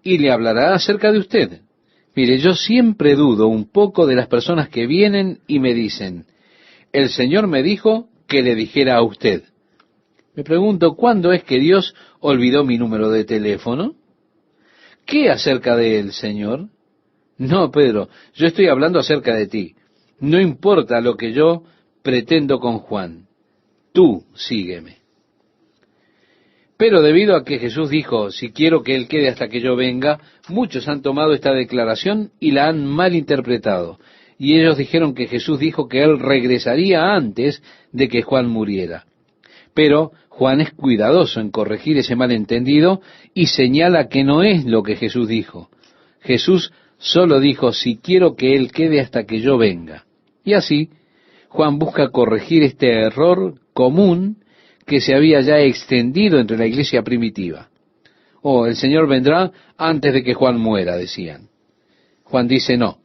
y le hablará acerca de usted. Mire, yo siempre dudo un poco de las personas que vienen y me dicen, el Señor me dijo que le dijera a usted. Me pregunto, ¿cuándo es que Dios olvidó mi número de teléfono? ¿Qué acerca de él, Señor? No, Pedro, yo estoy hablando acerca de ti. No importa lo que yo pretendo con Juan. Tú sígueme. Pero debido a que Jesús dijo, si quiero que él quede hasta que yo venga, muchos han tomado esta declaración y la han malinterpretado. Y ellos dijeron que Jesús dijo que él regresaría antes de que Juan muriera. Pero Juan es cuidadoso en corregir ese malentendido y señala que no es lo que Jesús dijo. Jesús solo dijo, si quiero que él quede hasta que yo venga. Y así, Juan busca corregir este error común que se había ya extendido entre la iglesia primitiva. Oh, el Señor vendrá antes de que Juan muera, decían. Juan dice, no,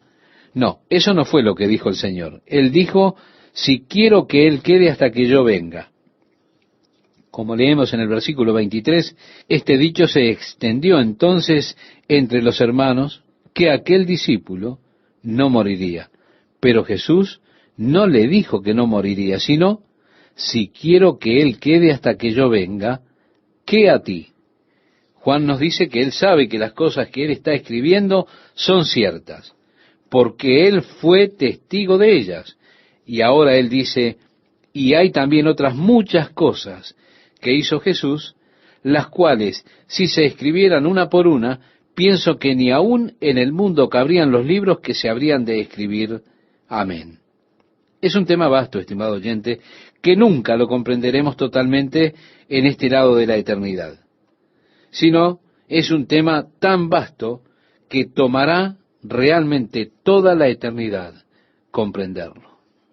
eso no fue lo que dijo el Señor. Él dijo, si quiero que él quede hasta que yo venga. Como leemos en el versículo 23, este dicho se extendió entonces entre los hermanos que aquel discípulo no moriría. Pero Jesús no le dijo que no moriría, sino, si quiero que él quede hasta que yo venga, ¿qué a ti? Juan nos dice que él sabe que las cosas que él está escribiendo son ciertas, porque él fue testigo de ellas. Y ahora él dice, y hay también otras muchas cosas que hizo Jesús, las cuales, si se escribieran una por una, pienso que ni aún en el mundo cabrían los libros que se habrían de escribir. Amén. Es un tema vasto, estimado oyente, que nunca lo comprenderemos totalmente en este lado de la eternidad. Sino, es un tema tan vasto que tomará realmente toda la eternidad comprenderlo.